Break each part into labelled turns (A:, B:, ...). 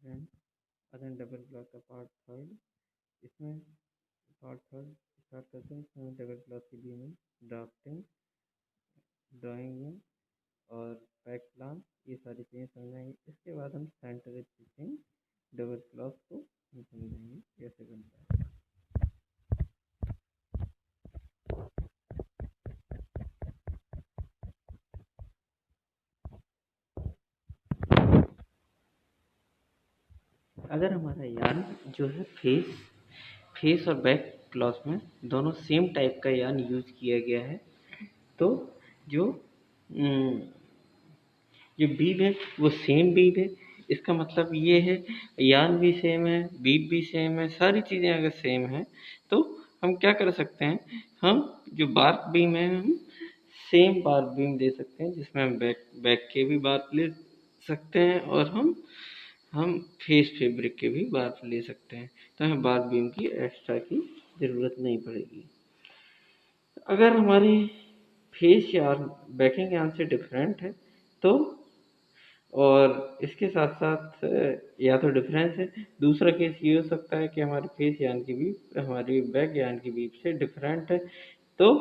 A: Friend, आज हम double clock का पार्ट थर्ड इसमें पार्ट थर्ड स्टार्ट करते हैं। इसमें डबल क्लॉक की बीमिंग, ड्राफ्टिंग, ड्राइंग और पैक प्लान ये सारी चीज़ें समझाएंगे। इसके बाद हम सेंटर स्टिचिंग डबल क्लॉक को हम समझेंगे कैसे बनता है। अगर हमारा यार्न जो है फेस और बैक क्लॉथ में दोनों सेम टाइप का यार्न यूज किया गया है, तो जो जो बीब है वो सेम बीब है। इसका मतलब ये है यार्न भी सेम है, बीब भी सेम है, सारी चीज़ें अगर सेम है तो हम क्या कर सकते हैं, हम जो बार्क बीम है हम सेम बार्क बीम दे सकते हैं, जिसमें हम बैक के भी बार्क ले सकते हैं और हम फेस फैब्रिक के भी बार्क ले सकते हैं। तो हमें बार्क बीम की एक्स्ट्रा की ज़रूरत नहीं पड़ेगी। अगर हमारी फेस या बैकिंग यार्न से डिफरेंट है तो, और इसके साथ साथ या तो डिफरेंस है, दूसरा केस ये हो सकता है कि हमारी फेस यार्न की बीप हमारी बैक यार्न की बीप से डिफरेंट है। तो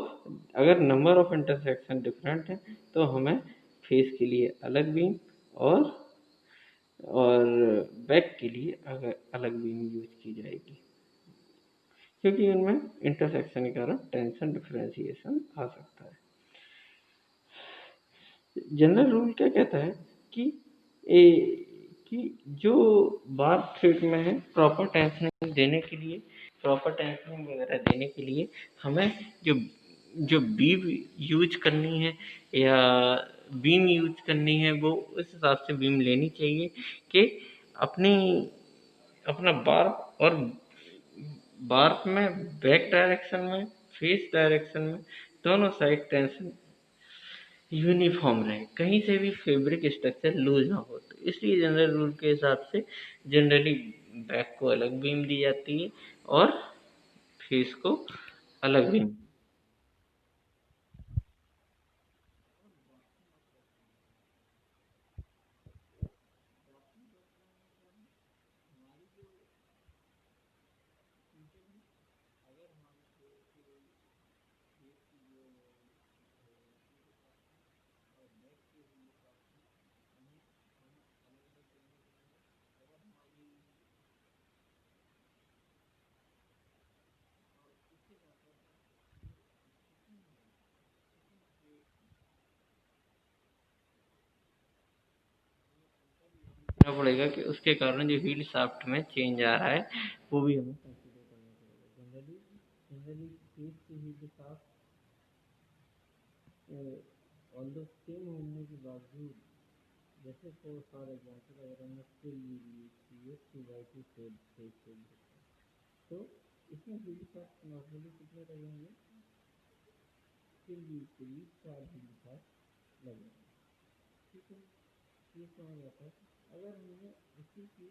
A: अगर नंबर ऑफ इंटरसेक्शन डिफरेंट है तो हमें फेस के लिए अलग बीम और बैक के लिए अलग बीम यूज की जाएगी, क्योंकि उनमें इंटरसेक्शन के कारण टेंशन डिफरेंशिएशन आ सकता है। जनरल रूल क्या कहता है कि कि जो बार थ्रेड में है प्रॉपर टेंशनिंग वगैरह देने के लिए हमें जो जो बीम यूज करनी है या बीम यूज करनी है वो उस हिसाब से बीम लेनी चाहिए कि अपना बार में बैक डायरेक्शन में फेस डायरेक्शन में दोनों साइड टेंशन यूनिफॉर्म रहे, कहीं से भी फैब्रिक स्ट्रक्चर लूज ना हो। तो इसलिए जनरल रूल के हिसाब से जनरली बैक को अलग बीम दी जाती है और फेस को अलग बीम। पड़ेगा कि उसके कारण जो व्हील शाफ्ट में चेंज आ रहा है वो भी हमें कंसीडर करना पड़ेगा। जनरली फेस की व्हील शाफ्ट ऑल्दो सेम होने के बावजूद, जैसे फॉर एग्जाम्पल अगर हमने स्टिल यूज की है TY2 फेस तो इसमें व्हील शाफ्ट नॉर्मली कितने लगेंगे, स्टिल यूज के लिए 4 व्हील शाफ्ट लगेंगे। ठीक है, ये समझ आता है। अगर हमने इसी की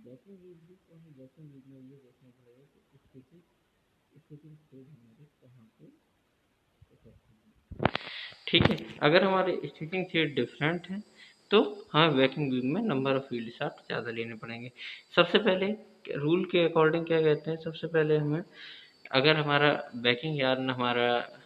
A: बैकिंग यूज भी तो हमें बैकिंग यूज में ये देखना पड़ेगा कि स्टिचिंग थ्रेड हमारे कहाँ पे इफेक्टिव है। ठीक है, अगर हमारे स्टिचिंग थ्रेड डिफरेंट है तो हमें बैकिंग बीम में नंबर ऑफ फील्ड शाफ्ट ज़्यादा लेने पड़ेंगे। सबसे पहले रूल के अकॉर्डिंग क्या कहते हैं, सबसे पहले हमें अगर हमारा बैकिंग यार्न हमारा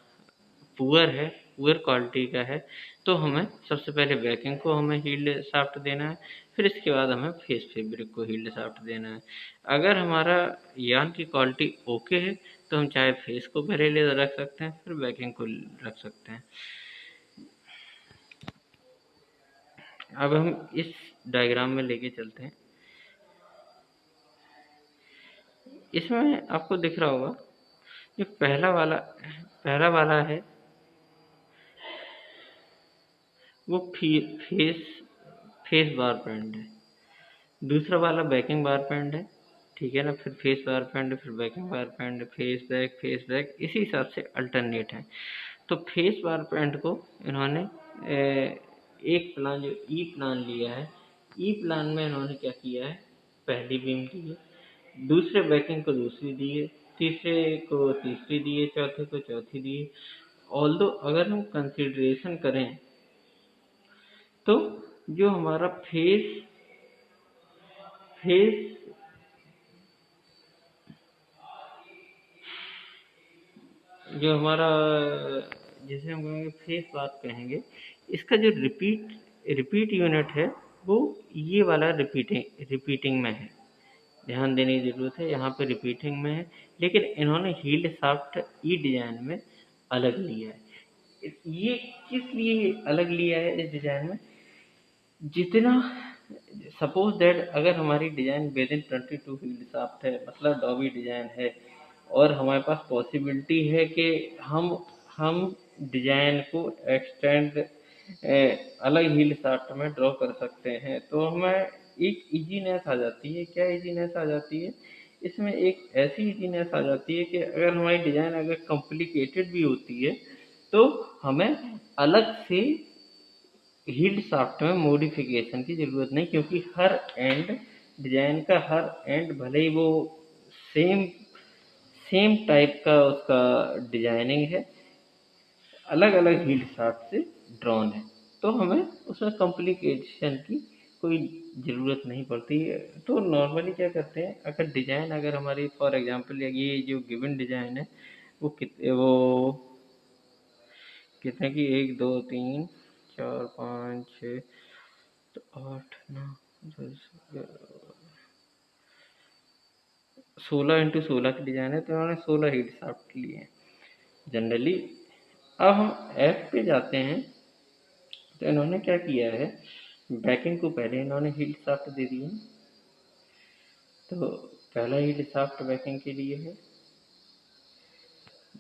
A: पुअर क्वालिटी का है तो हमें सबसे पहले बैकिंग को हमें हील्ड शाफ्ट देना है, फिर इसके बाद हमें फेस फैब्रिक को हील्ड शाफ्ट देना है। अगर हमारा यार्न की क्वालिटी ओके है तो हम चाहे फेस को पहले रख सकते हैं फिर बैकिंग को रख सकते हैं। अब हम इस डायग्राम में लेके चलते हैं। इसमें आपको दिख रहा होगा जो पहला वाला है वो फेस फेस बार बैंड है, दूसरा वाला बैकिंग बार बैंड है, ठीक है ना, फिर फेस बार बैंड, फिर बैकिंग बार बैंड, फेस बैक इसी हिसाब से अल्टरनेट है। तो फेस बार बैंड को इन्होंने एक प्लान जो ई प्लान लिया है, ई प्लान में इन्होंने क्या किया है, पहली बीम दी है, दूसरे बैकिंग को दूसरी दी है, तीसरे को तीसरी दी है, चौथे को चौथी दी है। ऑल्दो अगर हम कंसिडरेशन करें तो जो हमारा फेस फेस जो हमारा जैसे हम कहेंगे फेस बात कहेंगे, इसका जो रिपीट यूनिट है वो ये वाला रिपीटिंग में है। ध्यान देने की ज़रूरत है, यहाँ पे रिपीटिंग में है, लेकिन इन्होंने हील्ड शाफ्ट ई डिजाइन में अलग लिया है। ये किस लिए अलग लिया है इस डिजाइन में? जितना सपोज दैट अगर हमारी design within 22 heald shaft है, मतलब डॉबी डिजाइन है, और हमारे पास पॉसिबिलिटी है कि हम डिजाइन को एक्सटेंड अलग हील्ड शाफ्ट में ड्रॉ कर सकते हैं, तो हमें एक इजीनेस आ जाती है। क्या इजीनेस आ जाती है? इसमें एक ऐसी इजीनेस आ जाती है कि अगर हमारी डिजाइन अगर कॉम्प्लिकेटेड भी होती है तो हमें अलग से हील्ड शाफ्ट में मॉडिफिकेशन की ज़रूरत नहीं, क्योंकि हर एंड डिजाइन का हर एंड भले ही वो सेम सेम टाइप का उसका डिजाइनिंग है, अलग अलग हील्ड शाफ्ट से ड्रॉन है, तो हमें उसमें कॉम्प्लिकेशन की कोई ज़रूरत नहीं पड़ती है। तो नॉर्मली क्या करते हैं, अगर डिजाइन अगर हमारी फॉर एग्जांपल ये जो गिवन डिजाइन है वो कितने की, 1 2 3 4 5 6 तो 8 9 10 16 की डिजाइन है, तो उन्होंने 16 हीट शाफ्ट लिए हैं जनरली। अब हम एफ पे जाते हैं, तो इन्होंने क्या किया है, बैकिंग को पहले इन्होंने हीट शाफ्ट दे दिए। तो पहला हीट शाफ्ट बैकिंग के लिए है,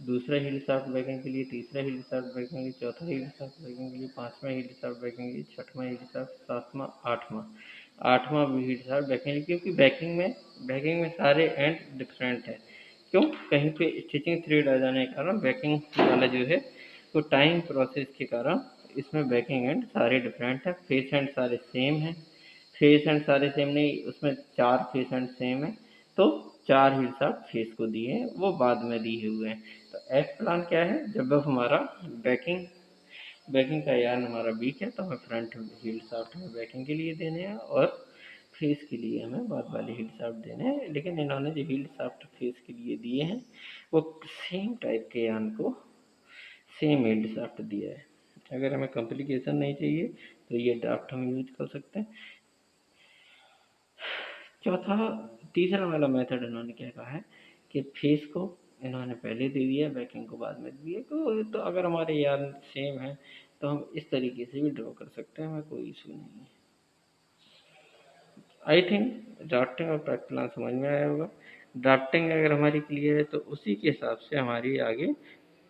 A: दूसरा हीट शाफ्ट बैकिंग के लिए, तीसरा हीट शाफ्ट बैकिंग के लिए, चौथा हीट शाफ्ट बैकिंग के लिए, पांचवा हीट शाफ्ट बैकिंग के लिए, छठवां हीट शाफ्ट, सातवां, आठवां भी हीट शाफ्ट बैकिंग, क्योंकि बैकिंग में सारे एंड डिफरेंट है। क्यों? कहीं पे स्टिचिंग थ्रेड आ जाने के कारण बैकिंग वाला जो है तो टाइम प्रोसेस के कारण इसमें बैकिंग एंड सारे डिफरेंट है। फेस एंड सारे सेम है, फेस एंड सारे सेम नहीं, उसमें 4 फेस एंड सेम है, तो 4 हील शाफ्ट फेस को दिए हैं, वो बाद में दिए हुए हैं। तो एफ प्लान क्या है, जब हमारा बैकिंग बैकिंग का यार्न हमारा वीक है तो हमें फ्रंट हील शाफ्ट में बैकिंग के लिए देने हैं, और फेस के लिए हमें बाद वाले हील शाफ्ट देने हैं। लेकिन इन्होंने जो हील शाफ्ट फेस के लिए दिए हैं वो सेम टाइप के यार्न को सेम हील शाफ्ट दिया है। अगर हमें कॉम्प्लिकेशन नहीं चाहिए तो ये ड्राफ्ट हम यूज कर सकते हैं। चौथा तीसरा वाला मेथड इन्होंने क्या कहा है कि फेस को इन्होंने पहले दे दिया, बैकिंग को बाद में दिए, तो अगर हमारे यार सेम है तो हम इस तरीके से भी ड्रॉ कर सकते हैं, हमें कोई इशू नहीं है। आई थिंक ड्राफ्टिंग और पैक प्लान समझ में आया होगा। ड्राफ्टिंग अगर हमारी क्लियर है तो उसी के हिसाब से हमारी आगे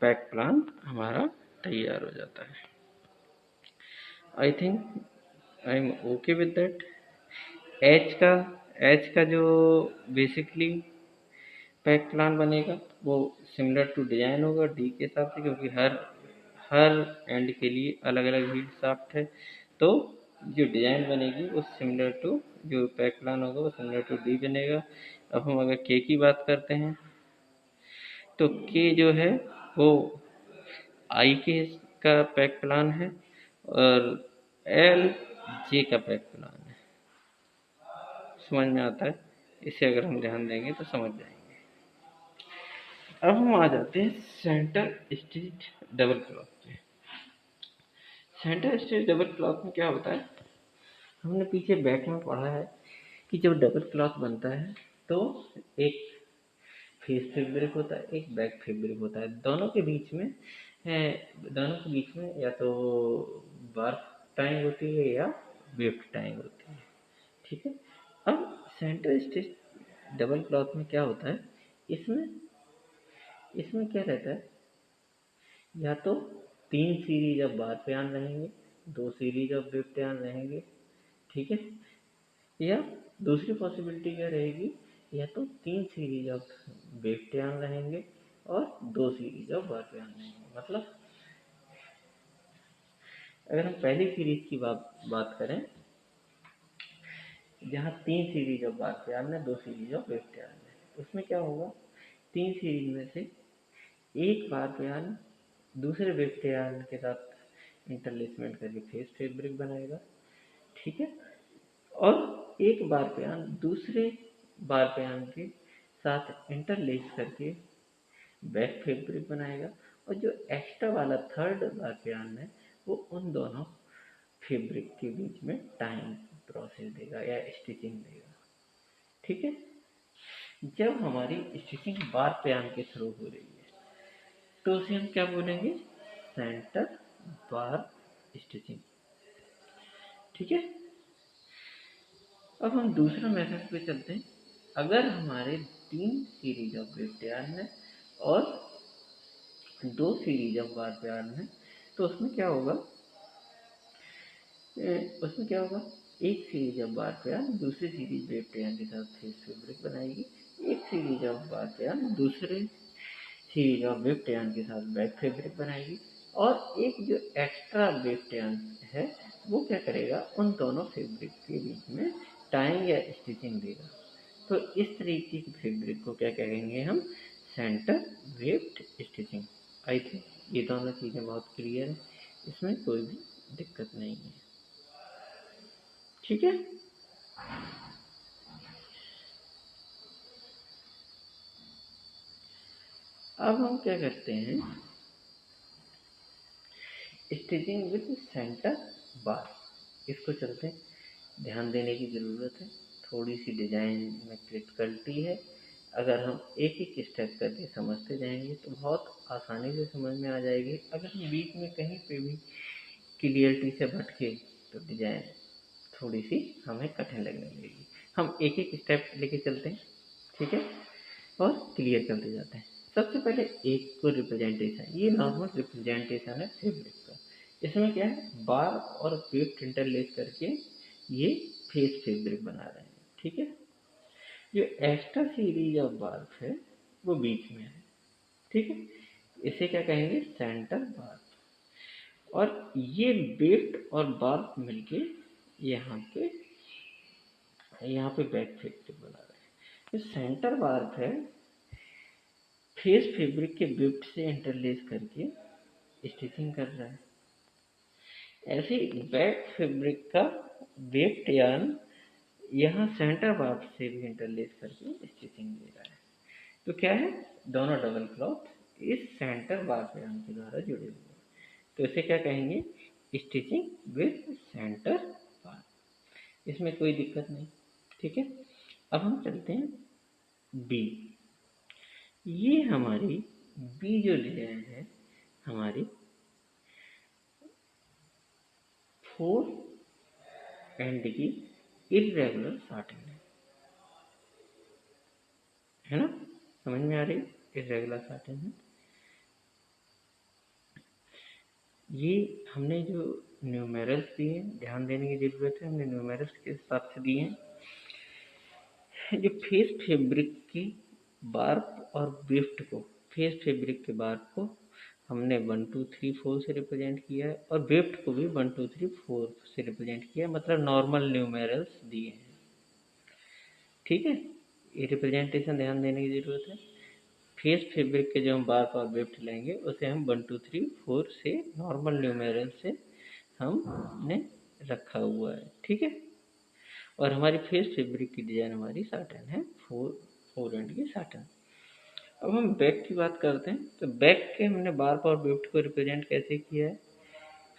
A: पैक प्लान हमारा तैयार हो जाता है। I think I am okay with that. H का एच का जो बेसिकली पैक प्लान बनेगा वो सिमिलर टू डिजाइन होगा डी के हिसाब से, क्योंकि हर हर एंड के लिए अलग अलग हीट शाफ्ट है, तो जो डिजाइन बनेगी वो सिमिलर टू जो पैक प्लान होगा वो सिमिलर टू डी बनेगा। अब हम अगर के की बात करते हैं तो के जो है वो आई के का पैक प्लान है, और एल जे का पैक प्लान है। समझ में आता है? इसे अगर हम ध्यान देंगे तो समझ जाएंगे। अब हम आ जाते हैं सेंटर स्टिच डबल क्लॉक पे। सेंटर स्टिच डबल क्लॉक में क्या होता है, हमने पीछे बैक में पढ़ा है कि जब डबल क्लॉक बनता है तो एक फेस फैब्रिक होता है, एक बैक फैब्रिक होता है, दोनों के बीच में या तो वार्प टाइंग होती है या वेफ्ट टाइंग होती है। ठीक है। अब सेंटर स्टिच डबल क्लॉथ में क्या होता है, इसमें इसमें क्या रहता है, या तो 3 सीरीज ऑफ बार प्यान रहेंगे, 2 सीरीज ऑफ वेब प्यान रहेंगे। ठीक है। या दूसरी पॉसिबिलिटी क्या रहेगी, या तो 3 सीरीज ऑफ वेब प्यान रहेंगे और 2 सीरीज ऑफ बार प्यान रहेंगे। मतलब अगर हम पहली सीरीज की बात करें, जहाँ 3 सीरीज ऑफ बार प्यान है, 2 सीरीज ऑफ वेब प्यान है, उसमें क्या होगा, 3 सीरीज में से एक बार प्यान दूसरे वेब प्यान के साथ इंटरलेसमेंट करके फेस फैब्रिक बनाएगा, ठीक है। और एक बार प्यान दूसरे बार प्यान के साथ इंटरलेस करके बैक फैब्रिक बनाएगा, और जो एक्स्ट्रा वाला थर्ड बार प्यान है वो उन दोनों फैब्रिक के बीच में टाइम प्रोसेस देगा या स्टिचिंग देगा, ठीक है। जब हमारी स्टिचिंग बार प्यान के थ्रू हो रही है तो उसे हम क्या बोलेंगे, सेंटर बार स्टिचिंग, ठीक है। अब हम दूसरा मेथड पे चलते हैं। अगर हमारे 3 सीरीज ऑफ वेव प्यान है और 2 सीरीज ऑफ बार प्यान है, तो उसमें क्या होगा, एक सीरीज ऑफ बार प्यान दूसरी सीरीज वेव प्यान के साथ फेस फैब्रिक बनाएगी, एक सीरीज ऑफ बार प्यान दूसरे सीरीज ऑफ वेव प्यान के साथ बैक फैब्रिक बनाएगी, और एक जो एक्स्ट्रा वेव प्यान है वो क्या करेगा, उन दोनों फैब्रिक के बीच में टाइंग या स्टिचिंग देगा। तो इस तरीके की फैब्रिक को क्या कहेंगे हम, centre waived stitching. I think ये दोनों चीज़ें बहुत क्लियर है, इसमें कोई भी दिक्कत नहीं है, ठीक है। अब हम क्या करते हैं, स्टिचिंग विद सेंटर बार, इसको चलते हैं। ध्यान देने की ज़रूरत है, थोड़ी सी डिजाइन में क्रिटिकलिटी है। अगर हम एक एक स्टेप करके समझते जाएंगे तो बहुत आसानी से समझ में आ जाएगी। अगर हम बीच में कहीं पे भी क्लियरिटी से भटके तो डिजाइन थोड़ी सी हमें कठिन लगने लगेगी। हम एक एक स्टेप लेके चलते हैं, ठीक है, और क्लियर करते जाते हैं। सबसे पहले एक को रिप्रेजेंटेशन, ये नॉर्मल रिप्रेजेंटेशन है फैब्रिक का। इसमें क्या है, बार और वेव इंटरलेस करके ये फेस फैब्रिक बना रहे हैं, ठीक है। जो एक्स्ट्रा सीरीज ऑफ बार है वो बीच में है, ठीक है। इसे क्या कहेंगे, सेंटर बार। और ये वेव्ड और बार मिलके यहाँ पे बैक फैब्रिक बना रहे हैं। जो सेंटर बार है फेस फैब्रिक के वेव्ड से इंटरलेस करके स्टिचिंग कर रहा है। ऐसे बैक फैब्रिक का वेव्ड यार्न यहाँ सेंटर बार से भी इंटरलेस करके स्टिचिंग दे रहा है। तो क्या है, दोनों डबल क्लॉथ इस सेंटर बार यार्न के द्वारा जुड़े हुए हैं। तो इसे क्या कहेंगे, स्टिचिंग विद सेंटर बार। इसमें कोई दिक्कत नहीं, ठीक है। अब हम चलते हैं बी। ये हमारी बी जो डिजाइन है हमारी 4 एंड की इर्रेगुलर सॉर्टिंग है ना, समझ में आ रही है, इर्रेगुलर सॉर्टिंग है। ये हमने जो न्यूमेरल्स दिए, ध्यान देने की जरूरत है, हमने न्यूमेरल्स के हिसाब से दिए हैं। जो फेस फैब्रिक की बार्क और वेफ्ट को, फेस फैब्रिक के बार्क को हमने 1 2 3 4 से रिप्रेजेंट किया है, और वेफ्ट को भी 1 2 3 4 से रिप्रेजेंट किया है, मतलब नॉर्मल न्यूमेरल्स दिए हैं, ठीक है। ये रिप्रेजेंटेशन ध्यान देने की जरूरत है। फेस फैब्रिक के जो हम बार और वेफ्ट लेंगे उसे हम 1 2 3 4 से नॉर्मल न्यूमेरल से हमने रखा हुआ है, ठीक है। और हमारी फेस फैब्रिक की डिजाइन हमारी साटन है, 4 एंड की साटन। अब हम बैक की बात करते हैं। तो बैक के हमने बार और वेफ्ट को रिप्रेजेंट कैसे किया है,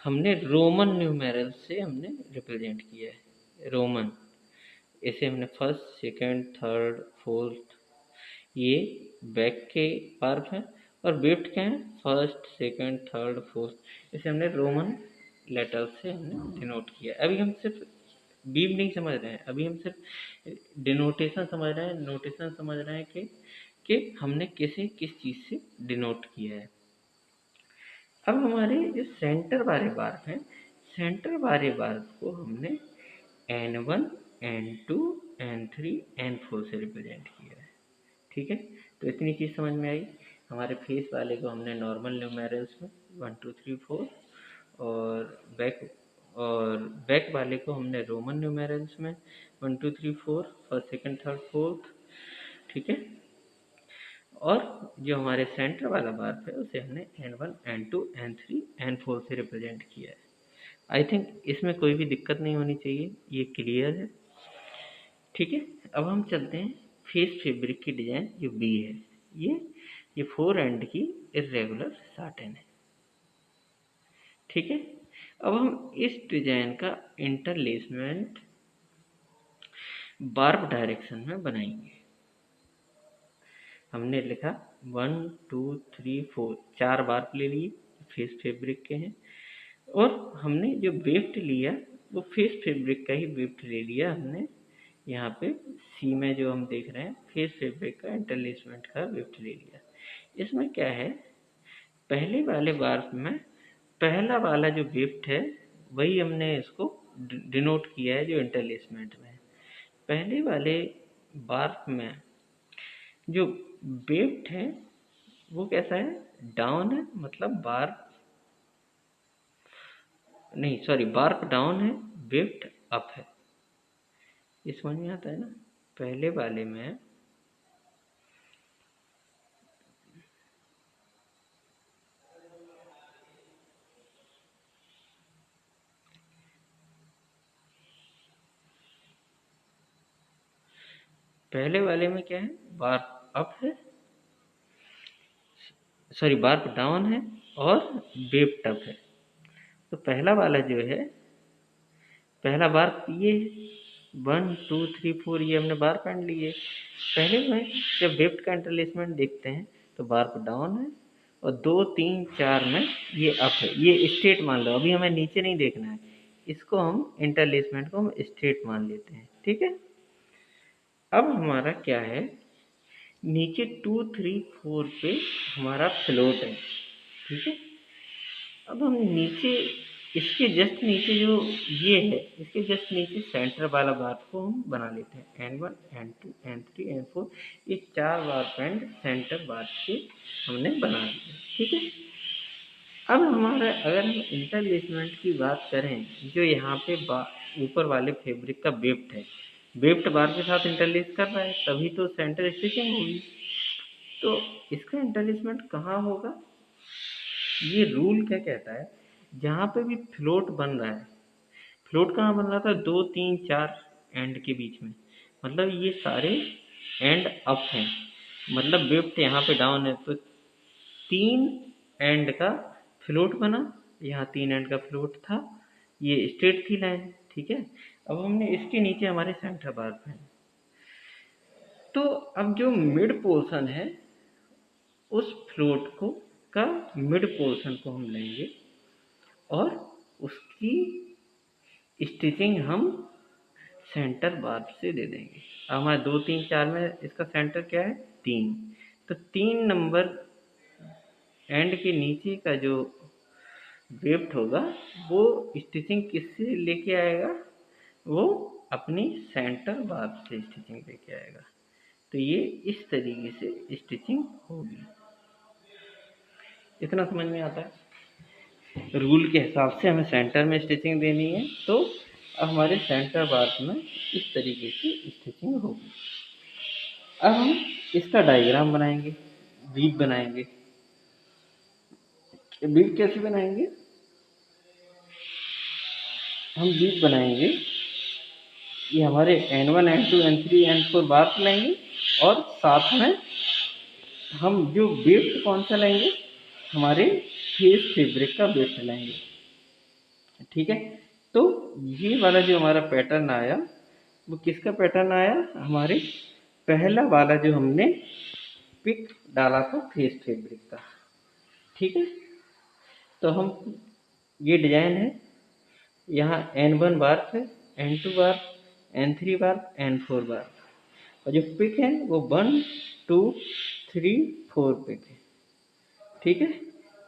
A: हमने रोमन न्यूमेरल से हमने रिप्रेजेंट किया है, रोमन। इसे हमने फर्स्ट सेकंड थर्ड फोर्थ, ये बैक के पार्ट हैं। और वेफ्ट क्या है, फर्स्ट सेकंड थर्ड फोर्थ, इसे हमने रोमन लेटर से हमने डिनोट किया। अभी हम सिर्फ बीम नहीं समझ रहे हैं, अभी हम सिर्फ डिनोटेशन समझ रहे हैं, नोटेशन समझ रहे हैं कि हमने किसे किस चीज़ से डिनोट किया है। अब हमारे जो सेंटर वाले बार हैं, सेंटर वाले बार को हमने N1 N2 N3 N4 से रिप्रेजेंट किया है, ठीक है। तो इतनी चीज़ समझ में आई। हमारे फेस वाले को हमने नॉर्मल न्यूमेरल्स में 1 2 3 4, और बैक वाले को हमने रोमन न्यूमेरल्स में 1 2 3 4 फर्स्ट सेकंड थर्ड फोर्थ, ठीक है। और जो हमारे सेंटर वाला बार्प है उसे हमने N1 N2 N3 N4 से रिप्रेजेंट किया है। आई थिंक इसमें कोई भी दिक्कत नहीं होनी चाहिए, ये क्लियर है। ठीक है, अब हम चलते हैं फेस फैब्रिक की डिजाइन जो बी है। ये 4 एंड की इरेगुलर साटन है। ठीक है, अब हम इस डिजाइन का इंटरलेसमेंट बार्ब डायरेक्शन में बनाएंगे। हमने लिखा 1 2 3 4, 4 बार्ब ले लिए, फेस फैब्रिक के हैं, और हमने जो वेफ्ट लिया वो फेस फैब्रिक का ही वेफ्ट ले लिया हमने। यहाँ पे सी में जो हम देख रहे हैं फेस फैब्रिक का इंटरलेसमेंट का वेफ्ट ले लिया। इसमें क्या है, पहले वाले बार्ब में पहला वाला जो वेफ्ट है वही हमने इसको डिनोट किया है जो इंटरलेसमेंट में है। पहले वाले बार्ब में जो वेफ्ट है वो कैसा है, डाउन है, मतलब बार्ब डाउन है, वेफ्ट अप है। ये समझ में आता है ना। पहले वाले में क्या है, बार्ब अप है, बार्ब डाउन है और वेफ्ट अप है। तो पहला वाला जो है, पहला बार्ब ये 1 2 3 4 ये हमने बार्ब एंड लिए। पहले में जब वेफ्ट का इंटरलेसमेंट देखते हैं तो बार्ब डाउन है और 2 3 4 में ये अप है। ये स्ट्रेट मान लो, अभी हमें नीचे नहीं देखना है, इसको हम इंटरलेसमेंट को हम स्ट्रेट मान लेते हैं। ठीक है, अब हमारा क्या है, नीचे 2 3 4 पे हमारा फ्लोट है। ठीक है, अब हम नीचे इसके जस्ट नीचे जो ये है, इसके जस्ट नीचे सेंटर वाला बार्ब को हम बना लेते हैं। N1 N2 N3 N4 ये 4 बार्ब एंड सेंटर बार्ब के हमने बना दिए। ठीक है, अब हमारा अगर हम इंटरलेसमेंट की बात करें, जो यहाँ पे ऊपर वाले फैब्रिक का वेफ्ट है, वेफ्ट बार के साथ इंटरलेस कर रहा है तभी तो सेंटर स्टिचिंग होगी। तो इसका इंटरलेसमेंट कहाँ होगा, ये रूल क्या कहता है, जहाँ पे भी फ्लोट बन रहा है, फ्लोट कहाँ बन रहा था, 2 3 4 एंड के बीच में, मतलब ये सारे एंड अप हैं, मतलब वेफ्ट यहाँ पे डाउन है तो 3 एंड का फ्लोट बना, यहाँ 3 एंड का फ्लोट था, ये स्ट्रेट थी लाइन। ठीक है, अब हमने इसके नीचे हमारे सेंटर बार्ब है, तो अब जो मिड पोर्शन है उस फ्लोट को का मिड पोर्शन को हम लेंगे और उसकी स्टिचिंग हम सेंटर बार्ब से दे देंगे। अब हमारे 2 3 4 में इसका सेंटर क्या है, 3, तो 3 नंबर एंड के नीचे का जो वेफ्ट होगा वो स्टिचिंग किससे लेके आएगा, वो अपनी सेंटर बार्ब से स्टिचिंग लेके आएगा। तो ये इस तरीके से स्टिचिंग होगी। इतना समझ में आता है, रूल के हिसाब से हमें सेंटर में स्टिचिंग देनी है, तो अब हमारे सेंटर बार्ब में इस तरीके से स्टिचिंग होगी। अब हम इसका डायग्राम बनाएंगे, वीव बनाएंगे। वीव कैसे बनाएंगे, हम वीव बनाएंगे, ये हमारे N1 N2 N3 N4 barb लेंगे और साथ में हम जो वेफ्ट कौन सा लेंगे, हमारे फेस फैब्रिक का वेफ्ट लेंगे। ठीक है, तो ये वाला जो हमारा पैटर्न आया वो किसका पैटर्न आया, हमारे पहला वाला जो हमने पिक डाला था फेस फैब्रिक का। ठीक है, तो हम ये डिजाइन है, यहाँ N1 बार्ब है, N2 barb, N3 barb, N4 barb, और जो पिक है वो 1 2 3 4 पिक है। ठीक है,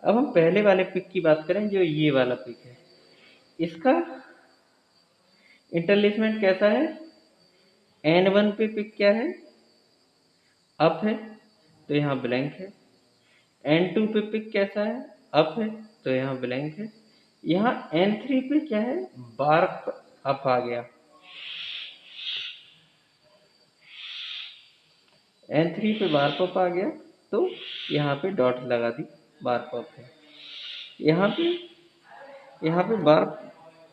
A: अब हम पहले वाले पिक की बात करें, जो ये वाला पिक है, इसका इंटरलेसमेंट कैसा है, N1 पे पिक क्या है, अप है, तो यहाँ ब्लैंक है। N2 पे पिक कैसा है, अप है, तो यहाँ ब्लैंक है। यहाँ N3 पे क्या है, बार्ब अप आ गया, N3 पे बार्ब अप आ गया, तो यहाँ पे डॉट लगा दी, बार अप है। यहाँ पे बार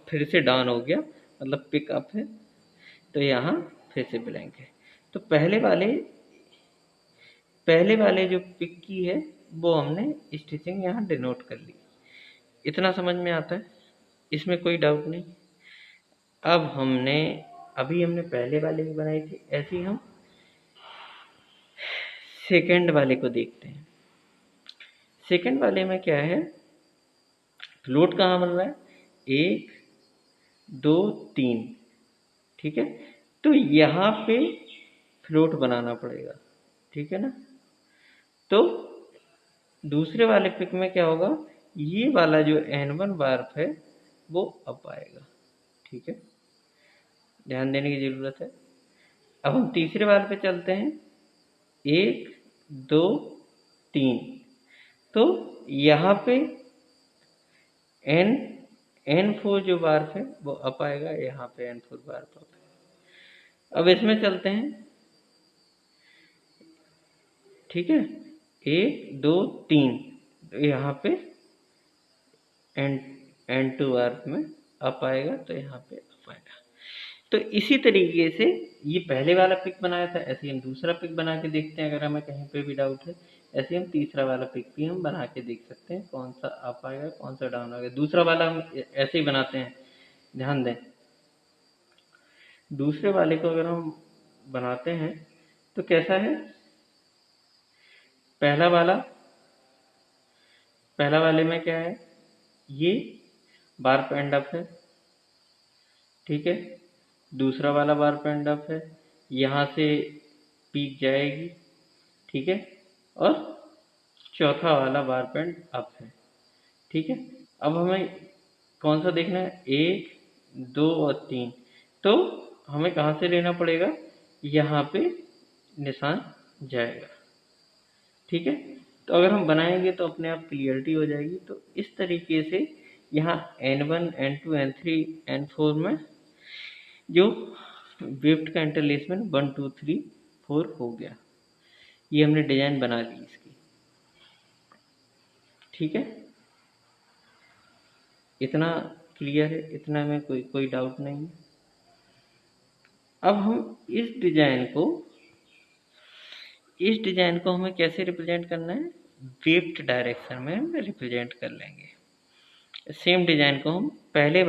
A: फिर से डाउन हो गया, मतलब पिक अप है, तो यहाँ फिर से ब्लैंक है। तो पहले वाले जो पिक की है वो हमने स्टिचिंग यहाँ डिनोट कर ली। इतना समझ में आता है, इसमें कोई डाउट नहीं। अब अभी हमने पहले वाले की बनाई थी, ऐसे ही हम सेकंड वाले को देखते हैं। सेकंड वाले में क्या है, फ्लोट कहाँ बन रहा है, 1 2 3, ठीक है। तो यहाँ पे फ्लोट बनाना पड़ेगा, ठीक है ना। तो दूसरे वाले पिक में क्या होगा, ये वाला जो N1 बार्फ है वो अप आएगा, ठीक है, ध्यान देने की जरूरत है। अब हम तीसरे वाले पे चलते हैं, 1 2 3। तो यहाँ पे N4 जो बार्फ है वो अप आएगा, यहाँ पे N4 बार्फ अप है। अब इसमें चलते हैं, ठीक है, 1 2 3, तो यहाँ पे N2 बार्फ में अप आएगा, तो यहाँ पे अप आएगा। तो इसी तरीके से ये पहले वाला पिक बनाया था, ऐसे ही हम दूसरा पिक बना के देखते हैं, अगर हमें कहीं पे भी डाउट है। ऐसे ही हम तीसरा वाला पिक भी हम बना के देख सकते हैं, कौन सा अप आएगा कौन सा डाउन आएगा। दूसरा वाला हम ऐसे ही बनाते हैं, ध्यान दें। दूसरे वाले को अगर हम बनाते हैं तो कैसा है, पहला वाले में क्या है, ये बार एंड अप है, ठीक है। दूसरा वाला बार एंड अप है, यहाँ से पीक जाएगी, ठीक है। और चौथा वाला बार पेंड अप है, ठीक है। अब हमें कौन सा देखना है, 1 2 और 3। तो हमें कहाँ से लेना पड़ेगा, यहाँ पे निशान जाएगा, ठीक है। तो अगर हम बनाएंगे तो अपने आप क्लियरिटी हो जाएगी। तो इस तरीके से यहाँ N1 N2 N3 N4 में जो वेफ्ट का इंटरलेसमेंट 1 2 3 4 हो गया। ये हमने डिजाइन बना ली इसकी, ठीक है। इतना क्लियर है, इतना में कोई डाउट नहीं है। अब हम इस डिजाइन को हमें कैसे रिप्रेजेंट करना है, वेफ्ट डायरेक्शन में हम रिप्रेजेंट कर लेंगे। सेम डिजाइन को हम पहले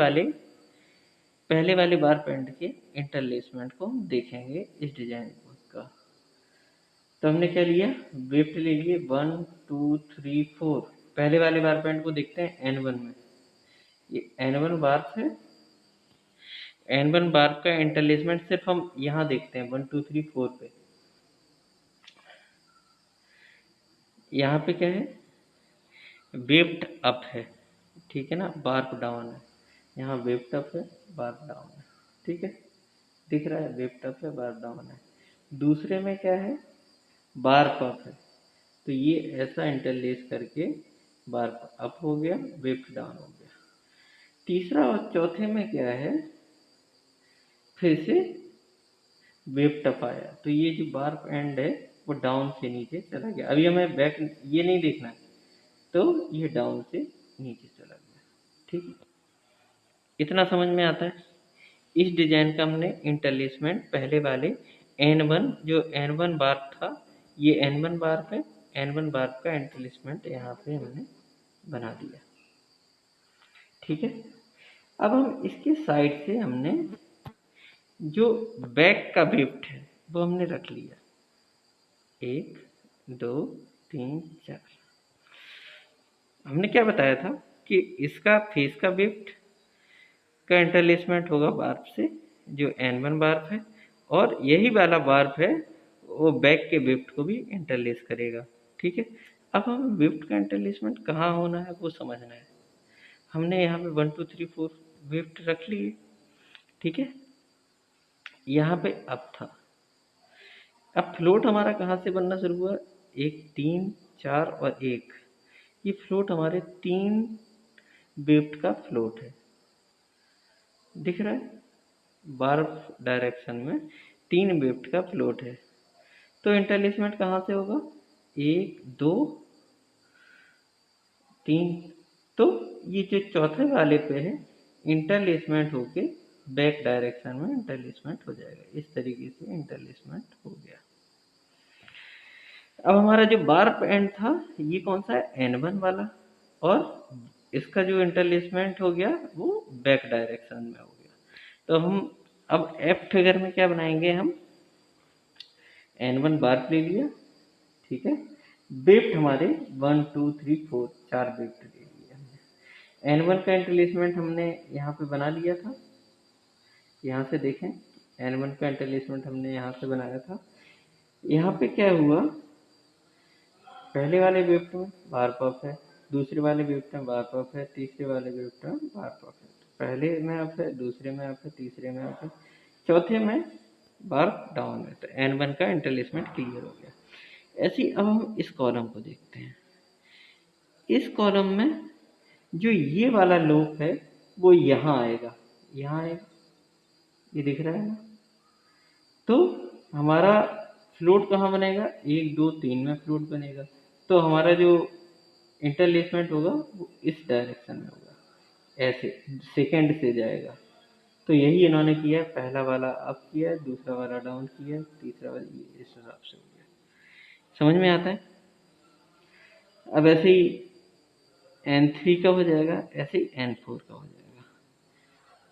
A: वाले बार पेंट के इंटरलेसमेंट को हम देखेंगे इस डिजाइन का। तो हमने क्या लिया, वेफ्ट ले लिए 1 2 3 4। पहले वाले बार पेंट को देखते हैं N1 में, ये N1 बार है। N1 बार का इंटरलेसमेंट सिर्फ हम यहाँ देखते हैं 1 2 3 4 पे। यहाँ पे क्या है, वेफ्ट अप है, ठीक है ना, बार्क डाउन है। यहाँ वेफ्ट अप है, बार्क डाउन है, ठीक है, दिख रहा है, वेफ्ट अप है बार्क डाउन है। दूसरे में क्या है, बार्क अप है, तो ये ऐसा इंटरलेस करके बार्क अप हो गया, वेफ्ट डाउन हो गया। तीसरा और चौथे में क्या है, फिर से वेफ्ट अप आया, तो ये जो बार्क एंड है वो डाउन से नीचे चला गया। अभी हमें बैक ये नहीं देखना है, तो ये डाउन से नीचे चला गया, ठीक है। इतना समझ में आता है। इस डिजाइन का हमने इंटरलेसमेंट पहले वाले N1 जो N1 बार था, ये N1 बार है, N1 बार का इंटरलेसमेंट यहाँ पे हमने बना दिया, ठीक है। अब हम इसके साइड से हमने जो बैक का वेफ्ट है वो हमने रख लिया, 1 2 3 4। हमने क्या बताया था कि इसका फेस का वेफ्ट का इंटरलेसमेंट होगा बार्ब से, जो N1 बार्ब है, और यही वाला बार्ब है वो बैक के वेफ्ट को भी इंटरलेस करेगा, ठीक है। अब हमें वेफ्ट का इंटरलेसमेंट कहाँ होना है वो समझना है। हमने यहाँ पे 1 2 3 4 वेफ्ट रख लिए, ठीक है। यहाँ पे अप था, अब फ्लोट हमारा कहाँ से बनना शुरू हुआ, 1 3 4 और 1। ये फ्लोट हमारे 3 वेफ्ट का फ्लोट है, दिख रहा है, बार्ब डायरेक्शन में 3 वेफ्ट का फ्लोट है। तो इंटरलेसमेंट कहाँ से होगा, 1 2 3। तो ये जो चौथे वाले पे है इंटरलेसमेंट होके बैक डायरेक्शन में इंटरलेसमेंट हो जाएगा। इस तरीके से इंटरलेसमेंट हो गया। अब हमारा जो बार एंड था ये कौन सा है, N1 वाला, और इसका जो इंटरलेसमेंट हो गया वो बैक डायरेक्शन में हो गया। तो हम अब एफ फिगर में क्या बनाएंगे, हम N1 बार ले लिया, ठीक है। वेफ्ट हमारे 1 2 3 4 4 वेफ्ट ले लिए हमने। N1 का इंटरलेसमेंट हमने यहाँ पे बना लिया था, यहाँ से देखें N1 का इंटरलेसमेंट हमने यहाँ से बनाया था। यहाँ पे क्या हुआ, पहले वाले वेफ्ट में बार पफ है, दूसरे वाले वेफ्ट में बार पफ है, तीसरे वाले वेफ्ट में बार पफ है। तो पहले में अप है, दूसरे में अप है, तीसरे में अप है, चौथे में बार डाउन है। तो N1 का इंटरलेसमेंट क्लियर हो गया। ऐसे ही अब हम इस कॉलम को देखते हैं। इस कॉलम में जो ये वाला लूप है वो यहाँ आएगा, यहाँ आएगा, ये दिख रहा है ना। तो हमारा फ्लोट कहाँ बनेगा, 1 2 3 में फ्लोट बनेगा। तो हमारा जो इंटरलेसमेंट होगा वो इस डायरेक्शन में होगा, ऐसे सेकंड से जाएगा। तो यही इन्होंने किया, पहला वाला अप किया, दूसरा वाला डाउन किया, तीसरा वाला ये इस हिसाब से हो गया। समझ में आता है। अब ऐसे ही N3 का हो जाएगा, ऐसे ही N4 का हो जाएगा।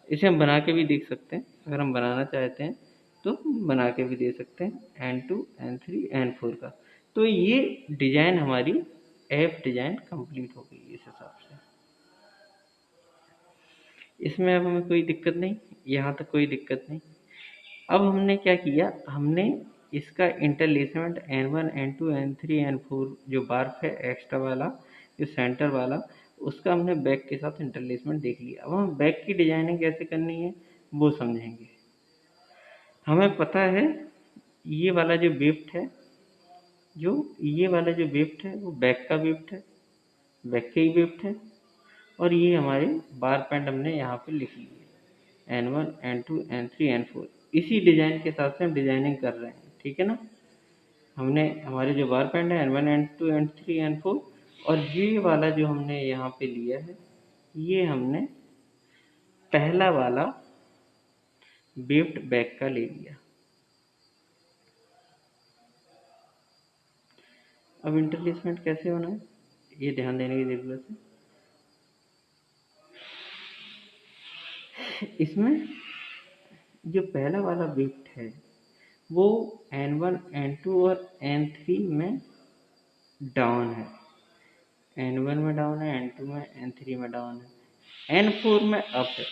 A: इसे हम बना के भी देख सकते हैं, अगर हम बनाना चाहते हैं तो बना के भी दे सकते हैं N2 N3 N4 का। तो ये डिजाइन हमारी एफ डिजाइन कंप्लीट हो गई इस हिसाब से। इसमें अब हमें कोई दिक्कत नहीं, यहाँ तक कोई दिक्कत नहीं। अब हमने क्या किया, हमने इसका इंटरलेसमेंट N1 N2 N3 N4 जो बार्फ है एक्स्ट्रा वाला, जो सेंटर वाला, उसका हमने बैक के साथ इंटरलेसमेंट देख लिया। अब हम बैक की डिजाइनिंग कैसे करनी है वो समझेंगे। हमें पता है ये वाला जो वेफ्ट है, जो ये वाला जो वेफ्ट है वो बैक का वेफ्ट है, बैक के ही वेफ्ट है। और ये हमारे बार पैंड हमने यहाँ पे लिख लिए N1 N2 N3 N4। इसी डिजाइन के हिसाब से हम डिजाइनिंग कर रहे हैं, ठीक है ना। हमने हमारे जो बार पैंड है N1 N2 N3 N4, और ये वाला जो हमने यहाँ पे लिया है ये हमने पहला वाला वेफ्ट बैक का ले लिया। अब इंटरलेसमेंट कैसे होना है ये ध्यान देने की जरूरत है। इसमें जो पहला वाला वेफ्ट है वो N1 N2 और N3 में डाउन है, N1 में डाउन है, N2 में, N3 में डाउन है, N4 में अप है,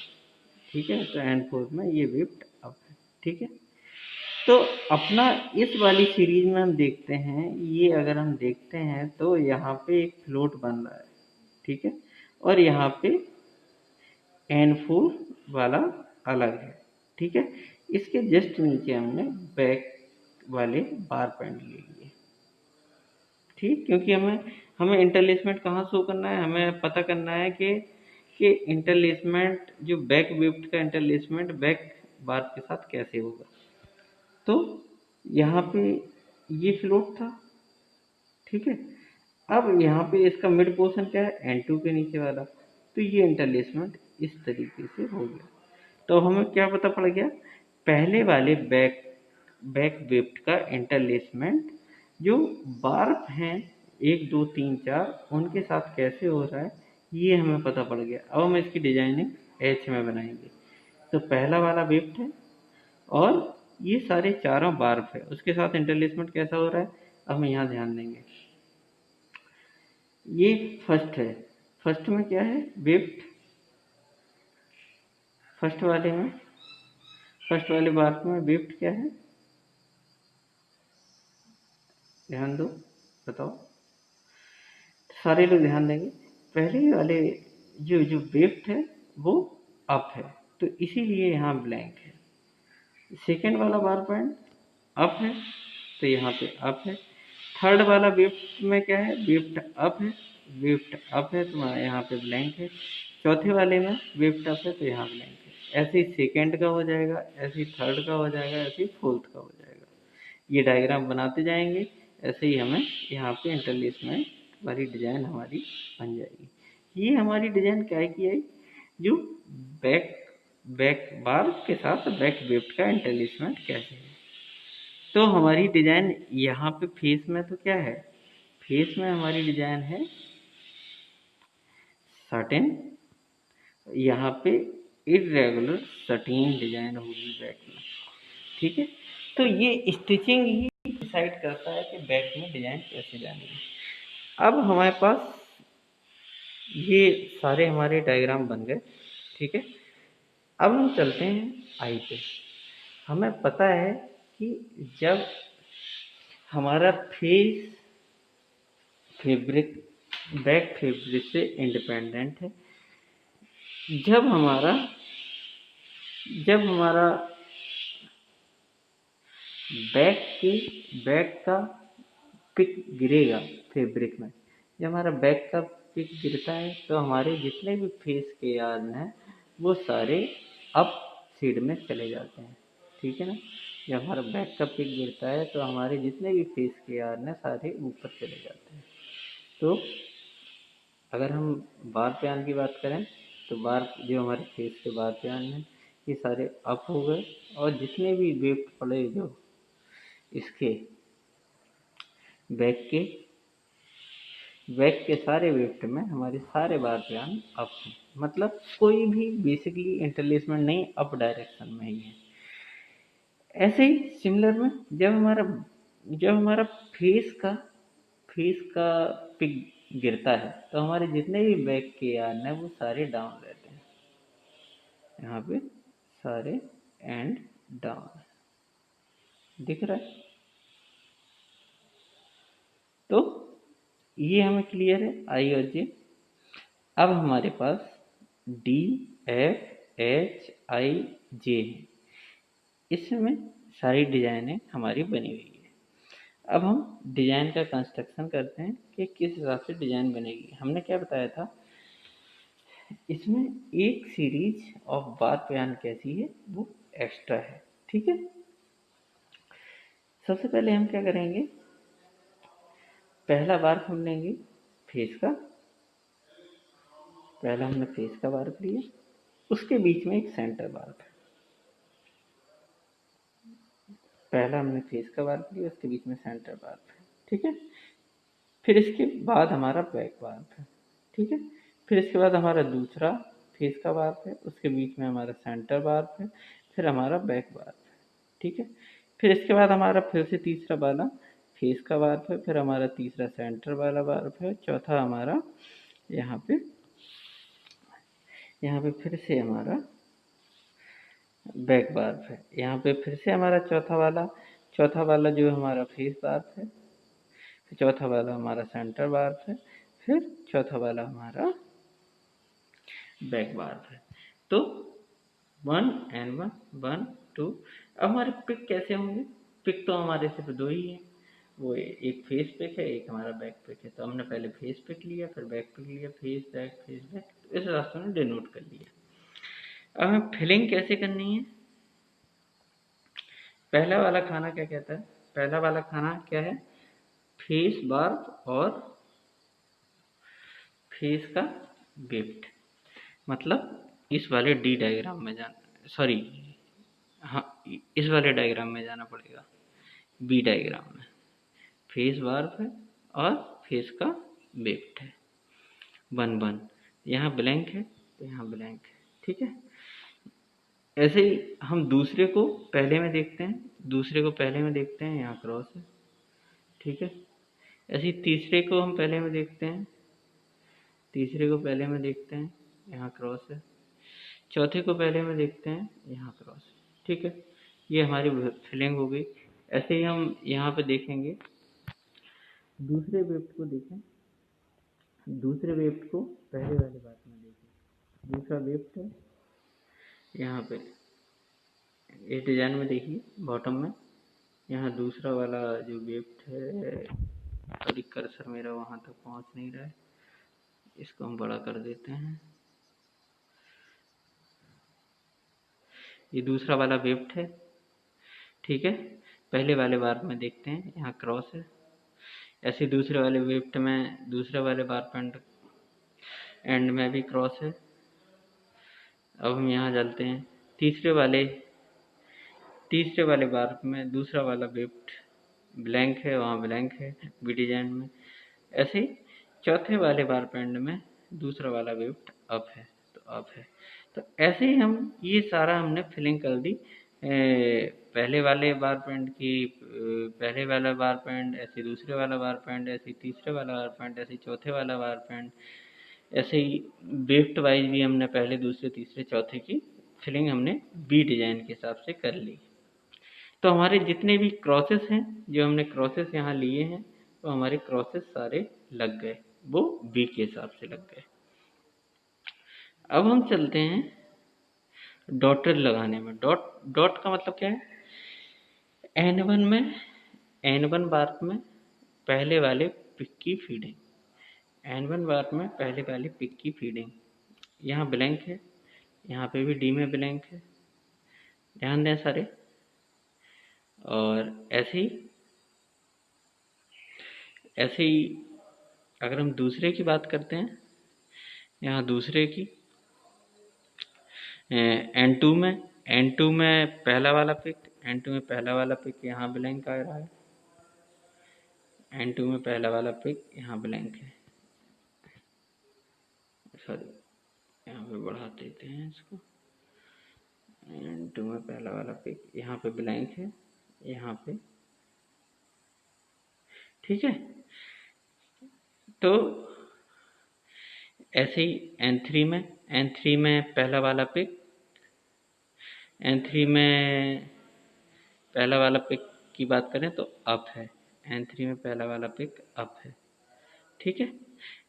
A: ठीक है। तो N4 में ये वेफ्ट अप है, ठीक है। तो अपना इस वाली सीरीज में हम देखते हैं, ये अगर हम देखते हैं तो यहाँ पे एक फ्लोट बन रहा है, ठीक है। और यहाँ पे N4 वाला अलग है, ठीक है। इसके जस्ट नीचे हमने बैक वाले बार पैंड ले लिए, ठीक। क्योंकि हमें इंटरलेसमेंट कहाँ शो करना है, हमें पता करना है कि इंटरलेसमेंट जो बैक वेफ्ट का इंटरलेसमेंट बैक बार के साथ कैसे होगा। तो यहाँ पे ये फ्लोट था, ठीक है। अब यहाँ पे इसका मिड पोर्शन क्या है, N2 के नीचे वाला। तो ये इंटरलेसमेंट इस तरीके से हो गया। तो हमें क्या पता पड़ गया, पहले वाले बैक वेफ्ट का इंटरलेसमेंट जो बार्फ हैं 1 2 3 4 उनके साथ कैसे हो रहा है ये हमें पता पड़ गया। अब हम इसकी डिजाइनिंग H में बनाएंगे। तो पहला वाला वेफ्ट है और ये सारे चारों बार्फ है, उसके साथ इंटरलेसमेंट कैसा हो रहा है अब हम यहाँ ध्यान देंगे। ये फर्स्ट है, फर्स्ट में क्या है वेफ्ट, फर्स्ट वाले बार्फ में वेफ्ट क्या है, ध्यान दो, बताओ। सारे लोग ध्यान देंगे। पहले वाले जो वेफ्ट है वो अप है, तो इसीलिए यहाँ ब्लैंक है। सेकेंड वाला बार पॉइंट अप है, तो यहाँ पे अप है। थर्ड वाला वेफ्ट में क्या है, वेफ्ट अप है, वेफ्ट अप है तो यहाँ पे ब्लैंक है। चौथे वाले में वेफ्ट अप है तो यहाँ ब्लैंक है। ऐसे ही सेकेंड का हो जाएगा, ऐसे ही थर्ड का हो जाएगा, ऐसे ही फोर्थ का हो जाएगा। ये डायग्राम बनाते जाएंगे, ऐसे ही हमें यहाँ पे इंटरलेसमेंट वाली डिजाइन हमारी बन जाएगी। ये हमारी डिजाइन क्या है कि है जो बैक बैक बार के साथ बैक वेफ्ट का इंटरलेसमेंट कैसे है। तो हमारी डिजाइन यहाँ पे फेस में तो क्या है, फेस में हमारी डिजाइन है सर्टेन, यहाँ पे इरेगुलर सर्टेन डिजाइन होगी बैक में। ठीक है, तो ये स्टिचिंग ही डिसाइड करता है कि बैक में डिजाइन कैसे जानी है। अब हमारे पास ये सारे हमारे डायग्राम बन गए। ठीक है, अब हम चलते हैं आई पे। हमें पता है कि जब हमारा फेस फैब्रिक बैक फैब्रिक से इंडिपेंडेंट है, जब हमारा बैक का पिक गिरेगा फैब्रिक में, जब हमारा बैक का पिक गिरता है तो हमारे जितने भी फेस के यार्न हैं वो सारे अप सीड में चले जाते हैं। ठीक है ना, जब हमारा बैक का पिक गिरता है तो हमारे जितने भी फेस के यार्न हैं सारे ऊपर चले जाते हैं। तो अगर हम बार प्यान की बात करें तो बार जो हमारे फेस के बार प्यान हैं ये सारे अप हो गए, और जितने भी वेफ्ट पड़े जो इसके बैक के सारे वेफ्ट में हमारे सारे बार प्यान अप हैं। मतलब कोई भी बेसिकली इंटरलेसमेंट नहीं, अप डायरेक्शन में ही है। ऐसे ही सिमिलर में जब हमारा फेस का पिक गिरता है तो हमारे जितने भी बैक के यार्न है वो सारे डाउन रहते हैं, यहाँ पे सारे एंड डाउन दिख रहा है। तो ये हमें क्लियर है आई और जे। अब हमारे पास डी एफ एच आई जे है, इसमें सारी डिजाइनें हमारी बनी हुई है। अब हम डिजाइन का कंस्ट्रक्शन करते हैं कि किस हिसाब से डिजाइन बनेगी। हमने क्या बताया था, इसमें एक सीरीज ऑफ बार प्यान कैसी है वो एक्स्ट्रा है। ठीक है, सबसे पहले हम क्या करेंगे, पहला बार हम लेंगे फेस का, पहला हमने फेस का बार लिया, उसके बीच में एक सेंटर बार था। पहला हमने फेस का बार लिया, उसके बीच में सेंटर बार था। ठीक है, फिर इसके बाद हमारा बैक बार है। ठीक है, फिर इसके बाद हमारा दूसरा फेस का बार है, उसके बीच में हमारा सेंटर बार है, फिर हमारा बैक बार है। ठीक है, फिर इसके बाद हमारा फिर से तीसरा वाला फेस का बार है, फिर हमारा तीसरा सेंटर वाला बार है, चौथा हमारा यहाँ पे फिर से हमारा बैक बार है, यहाँ पे फिर से हमारा चौथा वाला जो हमारा फेस बार है, फिर चौथा वाला हमारा सेंटर बार है, फिर चौथा वाला हमारा बैक बार है। तो 1 and 1 1 2। अब हमारे पिक कैसे होंगे, पिक तो हमारे सिर्फ दो ही हैं, वो एक फेस पिक है, एक हमारा बैक पिक है। तो हमने पहले फेस पिक लिया, फिर बैक पिक लिया, फेस बैक, इस रास्ते में डिनोट कर लिया। अब हमें फिलिंग कैसे करनी है, पहला वाला खाना क्या कहता है, पहला वाला खाना क्या है, फेस बार और फेस का वेफ्ट। मतलब इस वाले डी डायग्राम में जाना, सॉरी हाँ इस वाले डायग्राम में जाना पड़ेगा, बी डायग्राम में फेस बार है और फेस का वेफ्ट है। 1 1 यहाँ ब्लैंक है तो यहाँ ब्लैंक है। ठीक है, ऐसे ही हम दूसरे को पहले में देखते हैं, यहाँ क्रॉस है। ठीक है, ऐसे ही तीसरे को हम पहले में देखते हैं, यहाँ क्रॉस है। चौथे को पहले में देखते हैं, यहाँ क्रॉस है। ठीक है, ये हमारी फिलिंग हो गई। ऐसे ही हम यहाँ पे देखेंगे, दूसरे वेफ्ट को देखें, दूसरे वेफ्ट को पहले वाले बात में देखें, दूसरा वेफ्ट है यहाँ पे इस डिजाइन में देखिए बॉटम में, यहाँ दूसरा वाला जो वेफ्ट है, सॉरी कर्सर मेरा वहाँ तक पहुँच नहीं रहा है, इसको हम बड़ा कर देते हैं। ये दूसरा वाला वेफ्ट है। ठीक है, पहले वाले बार में देखते हैं, यहाँ क्रॉस है, ऐसे दूसरे वाले वेफ्ट में दूसरे वाले बार बैंड एंड में भी क्रॉस है। अब हम यहाँ चलते हैं तीसरे वाले बार में दूसरा वाला वेफ्ट ब्लैंक है, वहाँ ब्लैंक है बी डिजाइन में। ऐसे ही चौथे वाले बार बैंड में दूसरा वाला वेफ्ट अप है तो अप है। तो ऐसे ही हम ये सारा हमने फिलिंग कर दी। पहले वाले बार बैंड की पहले वाला बार बैंड, ऐसे दूसरे वाला बार बैंड, ऐसे तीसरे वाला बार बैंड, ऐसे चौथे वाला बार बैंड, ऐसे ही वेफ्ट वाइज भी हमने पहले दूसरे तीसरे चौथे की फिलिंग हमने बी डिजाइन के हिसाब से कर ली। तो हमारे जितने भी क्रॉसेस हैं, जो हमने क्रॉसेस यहाँ लिए हैं, तो हमारे क्रॉसेस सारे लग गए, वो बी के हिसाब से लग गए। अब हम चलते हैं डॉटेड लगाने में। डॉट का मतलब क्या है? N1 में N1 बार में पहले वाले पिक की फीडिंग, N1 बार में पहले वाले पिक की फीडिंग। यहाँ ब्लैंक है, यहाँ पे भी डी में ब्लैंक है, ध्यान दें सारे। और ऐसे ही अगर हम दूसरे की बात करते हैं, यहाँ दूसरे की N2 में पहला वाला पिक यहाँ ब्लैंक आ रहा है, N2 में पहला वाला पिक यहाँ ब्लैंक है, सॉरी यहाँ पे बढ़ा देते हैं इसको। N2 में पहला वाला पिक यहाँ पे ब्लैंक है, यहाँ पे, ठीक है। तो ऐसे ही N3 में पहला वाला पिक, N3 में पहला वाला पिक की बात करें तो अप है, N3 में पहला वाला पिक अप है, ठीक है।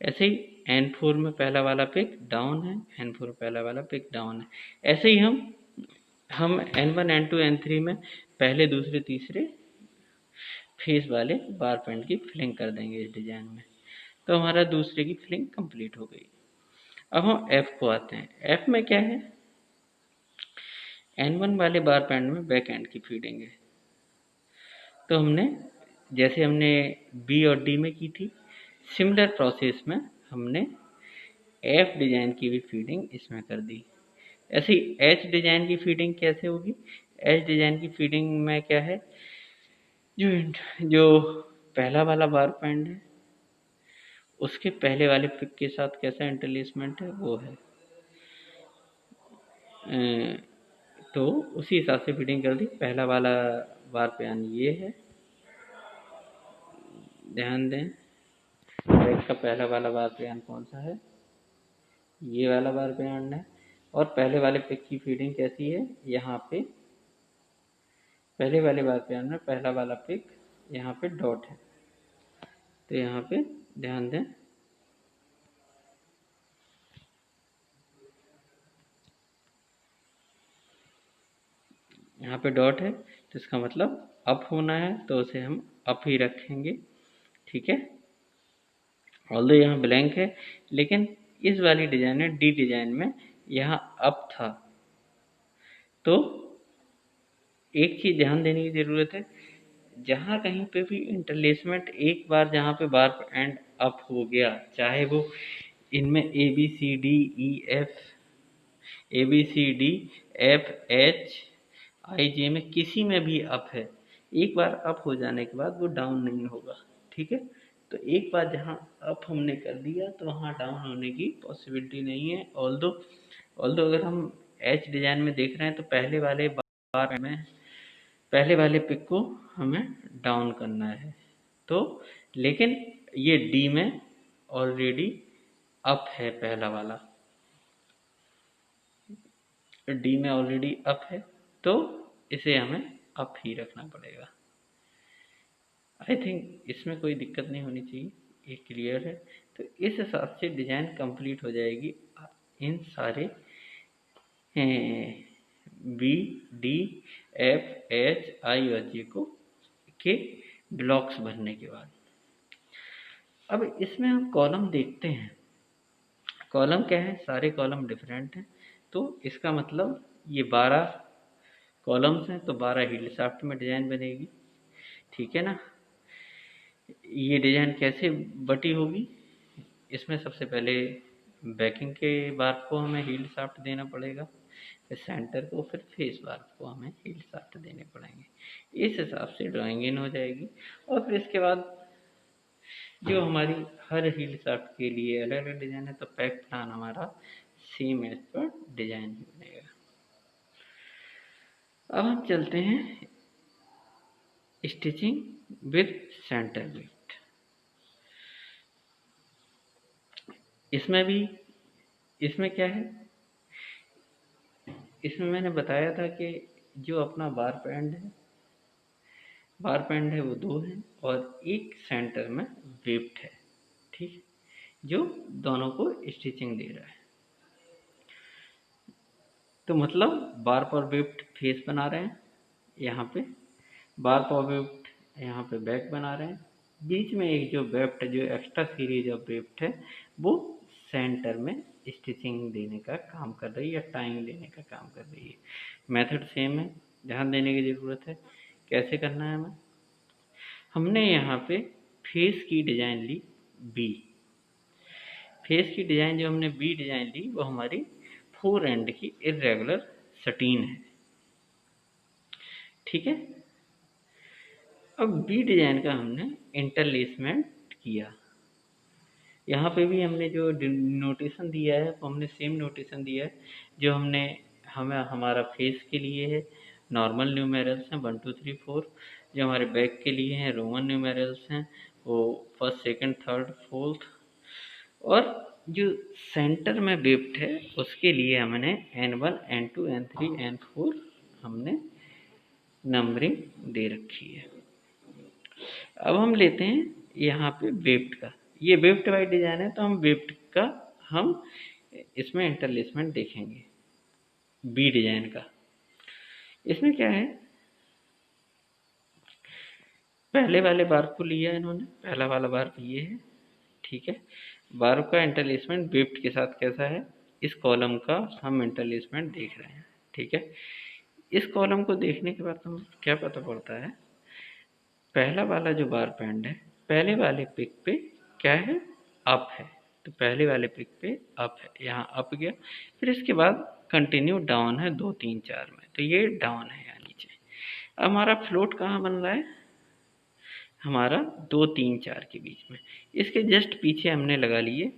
A: ऐसे ही N4 में पहला वाला पिक डाउन है, N4 में पहला वाला पिक डाउन है। ऐसे ही हम N1 N2 N3 में पहले दूसरे तीसरे फेस वाले बार बैंड की फिलिंग कर देंगे इस डिजाइन में। तो हमारा दूसरे की फिलिंग कंप्लीट हो गई। अब हम F को आते हैं। F में क्या है? N1 वाले बार बैंड में बैक एंड की फीडिंग है। तो जैसे हमने B और D में की थी, सिमिलर प्रोसेस में हमने F डिजाइन की भी फीडिंग इसमें कर दी। ऐसे ही H डिजाइन की फीडिंग कैसे होगी? H डिजाइन की फीडिंग में क्या है? जो पहला वाला बार बैंड है उसके पहले वाले पिक के साथ कैसा इंटरलेसमेंट है वो है, तो उसी हिसाब से फीडिंग कर दी। पहला वाला बार पैन ये है, ध्यान दें। बैक का पहला वाला बार पैन कौन सा है? ये वाला बार पैन है। और पहले वाले पिक की फीडिंग कैसी है? यहाँ पे पहले वाले बार पैन में पहला वाला पिक यहाँ पे डॉट है, तो यहाँ पे ध्यान दें। यहाँ पे डॉट है तो इसका मतलब अप होना है, तो उसे हम अप ही रखेंगे, ठीक है। ऑल्दो यहाँ ब्लैंक है, लेकिन इस वाली डिजाइन में डी डिजाइन में यहाँ अप था। तो एक चीज ध्यान देने की जरूरत है, जहाँ कहीं पे भी इंटरलेसमेंट एक बार जहाँ पे बार एंड अप हो गया, चाहे वो इनमें ABCD, में किसी में भी अप है, एक बार अप हो जाने के बाद वो डाउन नहीं होगा, ठीक है। तो एक बार जहाँ अप हमने कर दिया तो वहाँ डाउन होने की पॉसिबिलिटी नहीं है। ऑल्दो अगर हम एच डिजाइन में देख रहे हैं तो पहले वाले पिक को हमें डाउन करना है, तो लेकिन ये डी में ऑलरेडी अप है, पहला वाला डी में ऑलरेडी अप है, तो इसे हमें अप ही रखना पड़ेगा। आई थिंक इसमें कोई दिक्कत नहीं होनी चाहिए, ये क्लियर है। तो इस हिसाब से डिजाइन कंप्लीट हो जाएगी इन सारे B D F H I और जे को के ब्लॉक्स भरने के बाद। अब इसमें हम कॉलम देखते हैं। कॉलम क्या है? सारे कॉलम डिफरेंट हैं, तो इसका मतलब ये 12 कॉलम्स हैं, तो 12 हील शाफ्ट में डिजाइन बनेगी, ठीक है ना। ये डिज़ाइन कैसे बटी होगी, इसमें सबसे पहले बैकिंग के बार को हमें हील शाफ्ट देना पड़ेगा, फिर सेंटर को, फिर फेस बार को हमें हील शाफ्ट देने पड़ेंगे। इस हिसाब से ड्राइंग इन हो जाएगी। और फिर इसके बाद जो हमारी हर हील शाफ्ट के लिए अलग अलग डिज़ाइन है, तो पैक प्लान हमारा सेम एज पर डिज़ाइन ही बनेगा। अब हम चलते हैं स्टिचिंग विद सेंटर बेल्ट। इसमें क्या है, इसमें मैंने बताया था कि जो अपना बार बैंड है वो 2 हैं और एक सेंटर में वेफ्ट है, ठीक, जो दोनों को स्टिचिंग दे रहा है। तो मतलब बार पर वेफ्ट फेस बना रहे हैं, यहाँ पे बार पर वेफ्ट यहाँ पे बैक बना रहे हैं, बीच में एक जो वेफ्ट, जो एक्स्ट्रा सीरीज ऑफ वेफ्ट है, वो सेंटर में स्टिचिंग देने का काम कर रही है या टाइंग देने का काम कर रही है। मेथड सेम है, ध्यान देने की ज़रूरत है। कैसे करना है हमें, हमने यहाँ पे फेस की डिज़ाइन ली बी। फेस की डिज़ाइन जो हमने बी डिज़ाइन ली वो हमारी 4 एंड की इरेगुलर सटीन है, ठीक है। अब बी डिज़ाइन का हमने इंटरलेसमेंट किया। यहाँ पे भी हमने जो नोटेशन दिया है वो हमने सेम नोटेशन दिया है जो हमें हमारा फेस के लिए है। नॉर्मल न्यूमेरल्स हैं 1 2 3 4। जो हमारे बैक के लिए हैं रोमन न्यूमेरल्स हैं, वो फर्स्ट सेकंड थर्ड फोर्थ। और जो सेंटर में वेफ्ट है उसके लिए हमने N1 N2 N3 N4 हमने नंबरिंग दे रखी है। अब हम लेते हैं यहाँ पे वेफ्ट का, ये वेफ्ट वाइज डिजाइन है, तो हम वेफ्ट का हम इसमें इंटरलेसमेंट देखेंगे बी डिजाइन का। इसमें क्या है, पहले वाले बार को लिया इन्होंने, पहला वाला बार ये है, ठीक है। बार का इंटरलेसमेंट वेफ्ट के साथ कैसा है, इस कॉलम का हम इंटरलेसमेंट देख रहे हैं, ठीक है। इस कॉलम को देखने के बाद हमें क्या पता पड़ता है, पहला वाला जो बार बैंड है पहले वाले पिक पे क्या है, अप है, तो पहले वाले पिक पे अप है, यहाँ अप गया। फिर इसके बाद कंटिन्यू डाउन है 2 3 4 में, तो ये डाउन है यहाँ नीचे। अब हमारा फ्लोट कहाँ बन रहा है, हमारा 2 3 4 के बीच में। इसके जस्ट पीछे हमने लगा लिए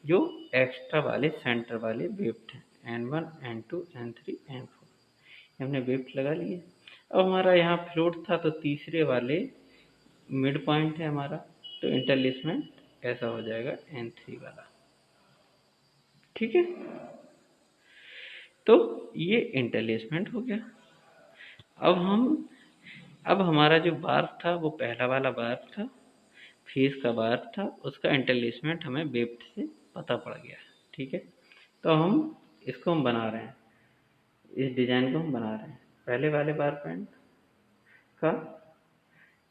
A: जो एक्स्ट्रा वाले सेंटर वाले वेफ्ट हैं N1 N2 N3 N4, हमने वेफ्ट लगा लिए। अब हमारा यहाँ फ्लोट था तो तीसरे वाले मिड पॉइंट है हमारा, तो इंटरलेसमेंट ऐसा हो जाएगा N3 वाला, ठीक है। तो ये इंटरलेसमेंट हो गया। अब हमारा जो बार था वो पहला वाला बार था, फेस का बार था, उसका इंटरलेसमेंट हमें वेफ्ट से पता पड़ गया, ठीक है। तो हम बना रहे हैं, इस डिजाइन को हम बना रहे हैं। पहले वाले बार बैंड का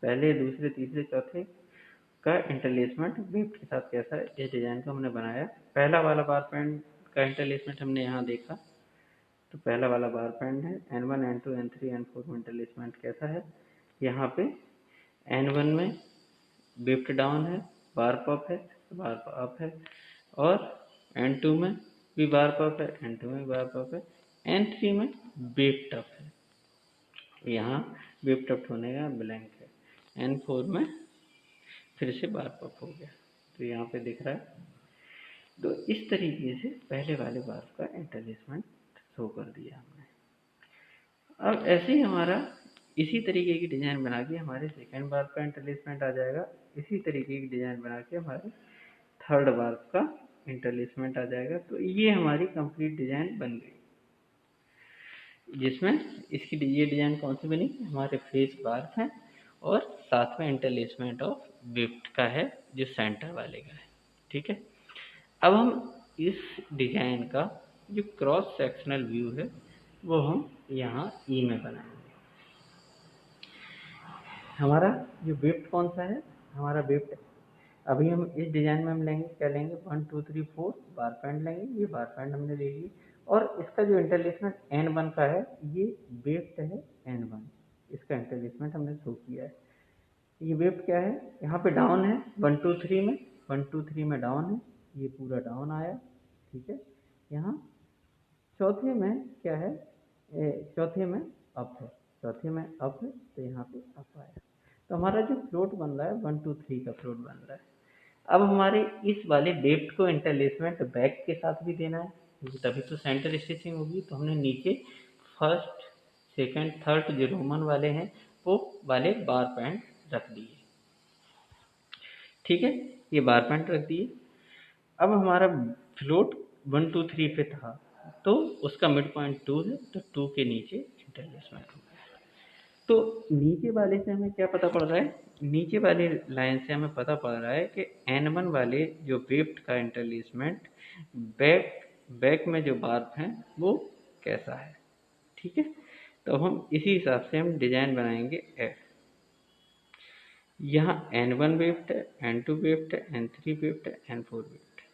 A: पहले दूसरे तीसरे चौथे का इंटरलेसमेंट वेफ्ट के साथ कैसा है, इस डिजाइन को हमने बनाया। पहला वाला बार बैंड का इंटरलेसमेंट हमने यहाँ देखा, तो पहला वाला बार बैंड है N1 N2 N3 N4 में इंटरलेसमेंट कैसा है, यहाँ पे N1 में वेफ्ट डाउन है, बार पप है, बार अप है, और N2 में भी बार पप है, N2 में बार पप है, N3 में वेफ्ट अप है, यहाँ वेफ्ट अप होने का ब्लैंक है, N4 में फिर से बार पप हो गया, तो यहाँ पे दिख रहा है। तो इस तरीके से पहले वाले बार का इंटरलेसमेंट शो कर दिया हमने। अब ऐसे ही हमारा इसी तरीके की डिज़ाइन बना के हमारे सेकेंड बार का इंटरलेसमेंट आ जाएगा, इसी तरीके की डिज़ाइन बना के हमारे थर्ड बार का इंटरलेसमेंट आ जाएगा। तो ये हमारी कंप्लीट डिज़ाइन बन गई, जिसमें ये डिज़ाइन कौन सी बनी, हमारे फेस बार हैं और साथ में इंटरलेसमेंट ऑफ वेफ्ट का है जो सेंटर वाले का है, ठीक है। अब हम इस डिज़ाइन का जो क्रॉस सेक्शनल व्यू है वो हम यहाँ ई में बनाएंगे। हमारा जो वेफ्ट कौन सा है, हमारा वेफ्ट अभी हम इस डिज़ाइन में हम लेंगे क्या लेंगे, 1 2 3 4 बार बैंड लेंगे, ये बार बैंड हमने ले ली। और इसका जो इंटरलेसमेंट N1 का है, ये वेफ्ट है N1, इसका इंटरलेसमेंट हमने शो किया है। ये वेफ्ट क्या है, यहाँ पे डाउन है 1 2 3 में, 1 2 3 में डाउन है, ये पूरा डाउन आया, ठीक है। यहाँ चौथे में क्या है, चौथे में अप है, चौथे में अप है, तो यहाँ पे अप आया। तो हमारा जो फ्लोट बन रहा है 1 2 3 का फ्लोट बन रहा है। अब हमारे इस वाले वेफ्ट को इंटरलेसमेंट बैक के साथ भी देना है, क्योंकि तभी तो सेंटर स्टिचिंग होगी। तो हमने नीचे फर्स्ट सेकंड थर्ड जो रोमन वाले हैं वो वाले बार पैंट रख दिए, ठीक है, ये बार पैंट रख दिए। अब हमारा फ्लोट 1 2 3 पे था, तो उसका मिड पॉइंट 2 है, तो 2 के नीचे इंटरलेसमेंट हो गया। तो नीचे वाले से हमें क्या पता पड़ रहा है, नीचे वाली लाइन से हमें पता पड़ रहा है कि N1 वाले जो वेफ्ट का इंटरलेसमेंट बैक बैक में जो बार्ब हैं वो कैसा है, ठीक है। तो हम इसी हिसाब से हम डिजाइन बनाएंगे एफ। यहाँ N1 वेफ्ट है, N2 वेफ्ट है, N3 वेफ्ट है, N4 वेफ्ट है।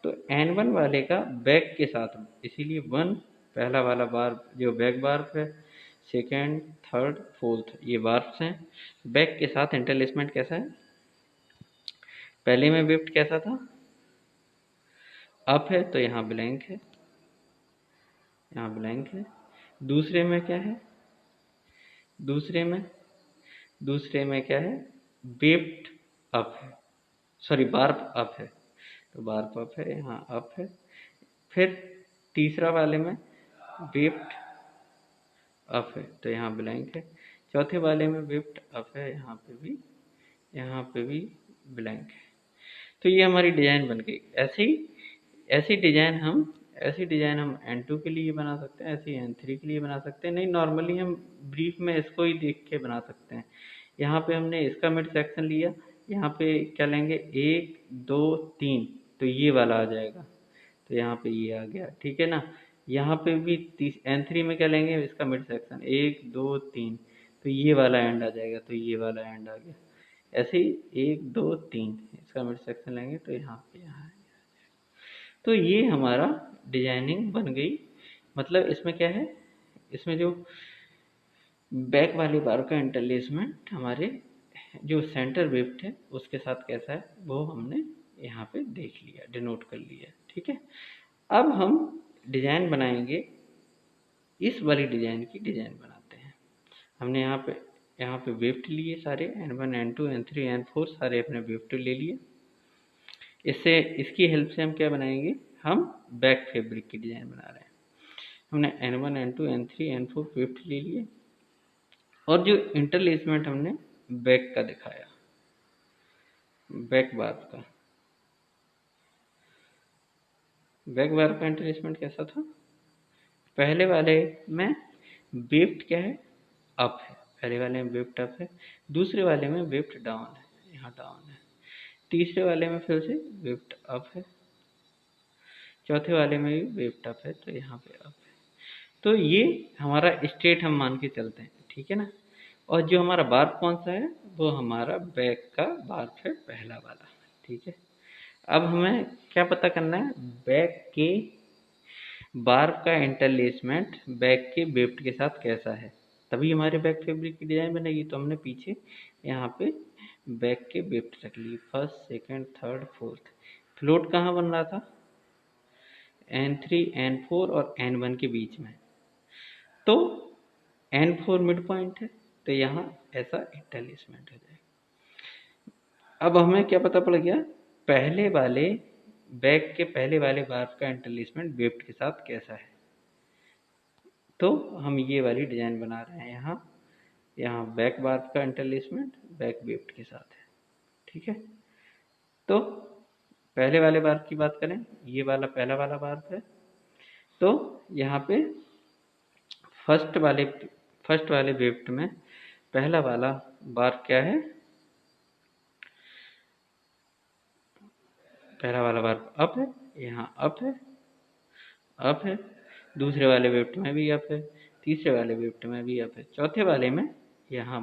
A: तो N1 वाले का बैक के साथ, इसीलिए 1 पहला वाला बार जो बैक बार्ब है, सेकेंड थर्ड फोर्थ ये बार्ब्स हैं। बैक के साथ इंटरलेसमेंट कैसा है, पहले में वेफ्ट कैसा था, अप है, तो यहाँ ब्लैंक है, यहाँ ब्लैंक है। दूसरे में क्या है, दूसरे में क्या है, वेफ्ट अप है, सॉरी बार्ब अप है, तो बार्ब अप है, यहाँ अप है। फिर तीसरा वाले में वेफ्ट अप है, तो यहाँ ब्लैंक है। चौथे वाले में वेफ्ट अप है, यहाँ पे भी ब्लैंक है। तो ये हमारी डिजाइन बन गई। ऐसी डिजाइन हम N2 के लिए बना सकते हैं, ऐसी N3 के लिए बना सकते हैं। नहीं, नॉर्मली हम ब्रीफ में इसको ही देख के बना सकते हैं। यहाँ पे हमने इसका मिड सेक्शन लिया, यहाँ पे क्या लेंगे, 1 2 3, तो ये वाला आ जाएगा, तो यहाँ पे ये आ गया, ठीक है ना। यहाँ पे भी N3 में क्या लेंगे, इसका मिड सेक्शन 1 2 3, तो ये वाला एंड आ जाएगा, तो ये वाला एंड आ गया। ऐसे ही 1 2 3 इसका मिड सेक्शन लेंगे, तो यहाँ पे यहाँ। तो ये हमारा डिजाइनिंग बन गई। मतलब इसमें क्या है, इसमें जो बैक वाली बार का इंटरलेसमेंट हमारे जो सेंटर वेफ्ट है उसके साथ कैसा है वो हमने यहाँ पे देख लिया, डिनोट कर लिया, ठीक है। अब हम डिजाइन बनाएंगे, इस वाली डिजाइन की डिजाइन बनाते हैं। हमने यहाँ पे वेफ्ट लिए सारे, N1 N2 N3 N4 सारे अपने वेफ्ट ले लिए। इससे इसकी हेल्प से हम क्या बनाएंगे, हम बैक फैब्रिक की डिजाइन बना रहे हैं। हमने N1 N2 N3 N4 weft ले लिए, और जो इंटरलेसमेंट हमने बैक का दिखाया, बैक बार का इंटरलेसमेंट कैसा था, पहले वाले में वेफ्ट क्या है, अप है, पहले वाले में वेफ्ट अप है, दूसरे वाले में वेफ्ट डाउन है, यहाँ डाउन है, तीसरे वाले में फिर से वेफ्ट अप है, चौथे वाले में भी वेफ्ट अप है, तो यहाँ पे अप है। तो ये हमारा स्टेट हम मान के चलते हैं, ठीक है ना। और जो हमारा बार्ब कौन सा है, वो हमारा बैक का बार्ब है, पहला वाला, ठीक है। अब हमें क्या पता करना है, बैक के बार्ब का इंटरलेसमेंट बैक के वेफ्ट के साथ कैसा है, तभी हमारे बैक फैब्रिक की डिजाइन बनेगी। तो हमने पीछे यहाँ पे बैक के वेफ्ट रख लिए, first second third fourth. Float कहाँ बन रहा था, N3 N4 और N1 के बीच में, तो N4 मिड पॉइंट है, तो यहाँ ऐसा इंटरलेसमेंट हो जाएगा। अब हमें क्या पता पड़ गया, बैक के पहले वाले बार्ब का इंटरलेसमेंट वेफ्ट के साथ कैसा है। तो हम ये वाली डिजाइन बना रहे हैं, यहाँ बैक बार्ब का इंटरलेसमेंट बैक वेफ्ट के साथ है, ठीक है। तो पहले वाले बार्ब की बात करें, ये वाला पहला वाला बार्ब है, तो यहाँ पे फर्स्ट वाले वेफ्ट में पहला वाला बार्ब क्या है, पहला वाला बार्ब अप है, यहाँ अप है, दूसरे वाले वेफ्ट में भी अप है, तीसरे वाले वेफ्ट में भी अप है, चौथे वाले में यहाँ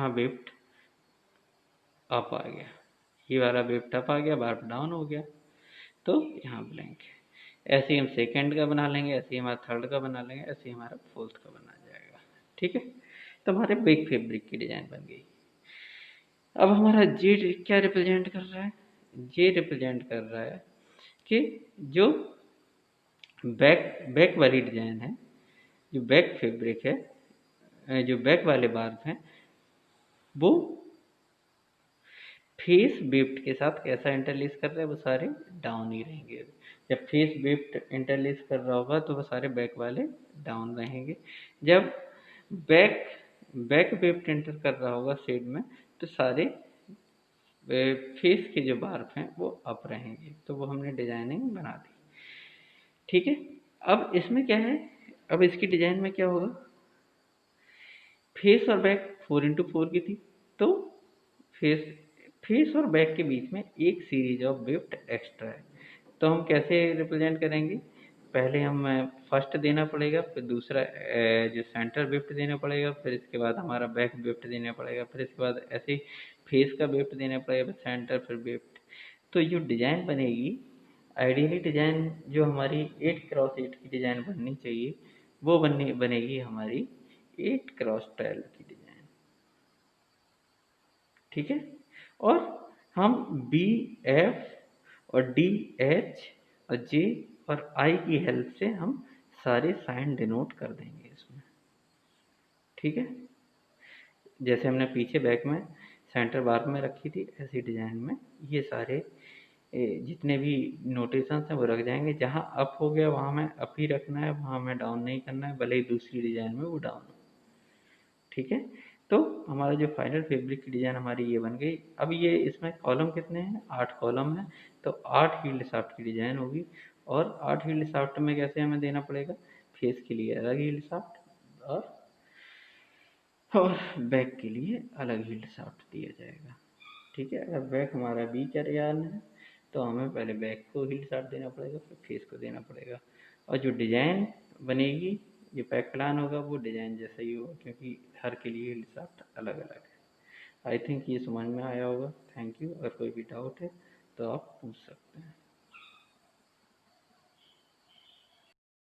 A: वेफ्ट अप आ गया, ये वाला वेफ्ट अप आ गया, बार्ब डाउन हो गया, तो यहाँ ब्लैंक है। ऐसे ही हम सेकंड का बना लेंगे, ऐसे ही हमारा थर्ड का बना लेंगे, ऐसे ही हमारा फोर्थ का बना जाएगा, ठीक है। तो हमारे बैक फैब्रिक की डिजाइन बन गई। अब हमारा जे क्या रिप्रेजेंट कर रहा है? जे रिप्रेजेंट कर रहा है कि जो बैक बैक वाली डिजाइन है, जो बैक फैब्रिक है, जो बैक वाले बार्ब हैं, वो फेस वेफ्ट के साथ कैसा इंटरलेस कर रहा है? वो सारे डाउन ही रहेंगे। जब फेस वेफ्ट इंटरलेस कर रहा होगा तो वो सारे बैक वाले डाउन रहेंगे। जब बैक बैक वेफ्ट इंटर कर रहा होगा शेड में, तो सारे फेस के जो बार्ब हैं वो अप रहेंगे। तो वो हमने डिजाइनिंग बना दी। ठीक है। अब इसमें क्या है, अब इसकी डिजाइन में क्या होगा, फेस और बैक 4x4 की थी, तो फेस फेस और बैक के बीच में एक सीरीज ऑफ वेफ्ट एक्स्ट्रा है। तो हम कैसे रिप्रेजेंट करेंगे? पहले हम फर्स्ट देना पड़ेगा, फिर दूसरा जो सेंटर वेफ्ट देना पड़ेगा, फिर इसके बाद हमारा बैक वेफ्ट देना पड़ेगा, फिर इसके बाद ऐसे ही फेस का वेफ्ट देना पड़ेगा, फिर सेंटर, फिर वेफ्ट। तो जो डिजाइन बनेगी, आइडियली डिजाइन जो हमारी 8x8 की डिजाइन बननी चाहिए, वो बनेगी हमारी 8x12 की डिजाइन। ठीक है। और हम बी, एफ और डी, एच और जे और आई की हेल्प से हम सारे साइन डिनोट कर देंगे इसमें। ठीक है। जैसे हमने पीछे बैक में सेंटर बार में रखी थी, ऐसी डिजाइन में ये सारे जितने भी नोटेशंस हैं वो रख जाएंगे। जहाँ अप हो गया वहाँ में अप ही रखना है, वहाँ में डाउन नहीं करना है, भले ही दूसरी डिजाइन में वो डाउन हो। ठीक है। तो हमारा जो फाइनल फैब्रिक की डिजाइन हमारी ये बन गई। अब ये इसमें कॉलम कितने हैं? 8 कॉलम है। तो 8 हील्ड शाफ्ट की डिजाइन होगी। और 8 हील्ड शाफ्ट में कैसे हमें देना पड़ेगा? फेस के लिए अलग हील्ड शाफ्ट और बैक के लिए अलग हील्ड शाफ्ट दिया जाएगा। ठीक है। अगर बैक हमारा बी का रेयान है तो हमें पहले बैक को हील्ड शाफ्ट देना पड़ेगा, फिर फेस को देना पड़ेगा। और जो डिजाइन बनेगी, जो पैक प्लान होगा, वो डिजाइन जैसा ही होगा, क्योंकि हर के लिए हील्ड शाफ्ट अलग अलग है। आई थिंक ये समझ में आया होगा। Thank you. अगर कोई भी डाउट है तो आप पूछ सकते हैं।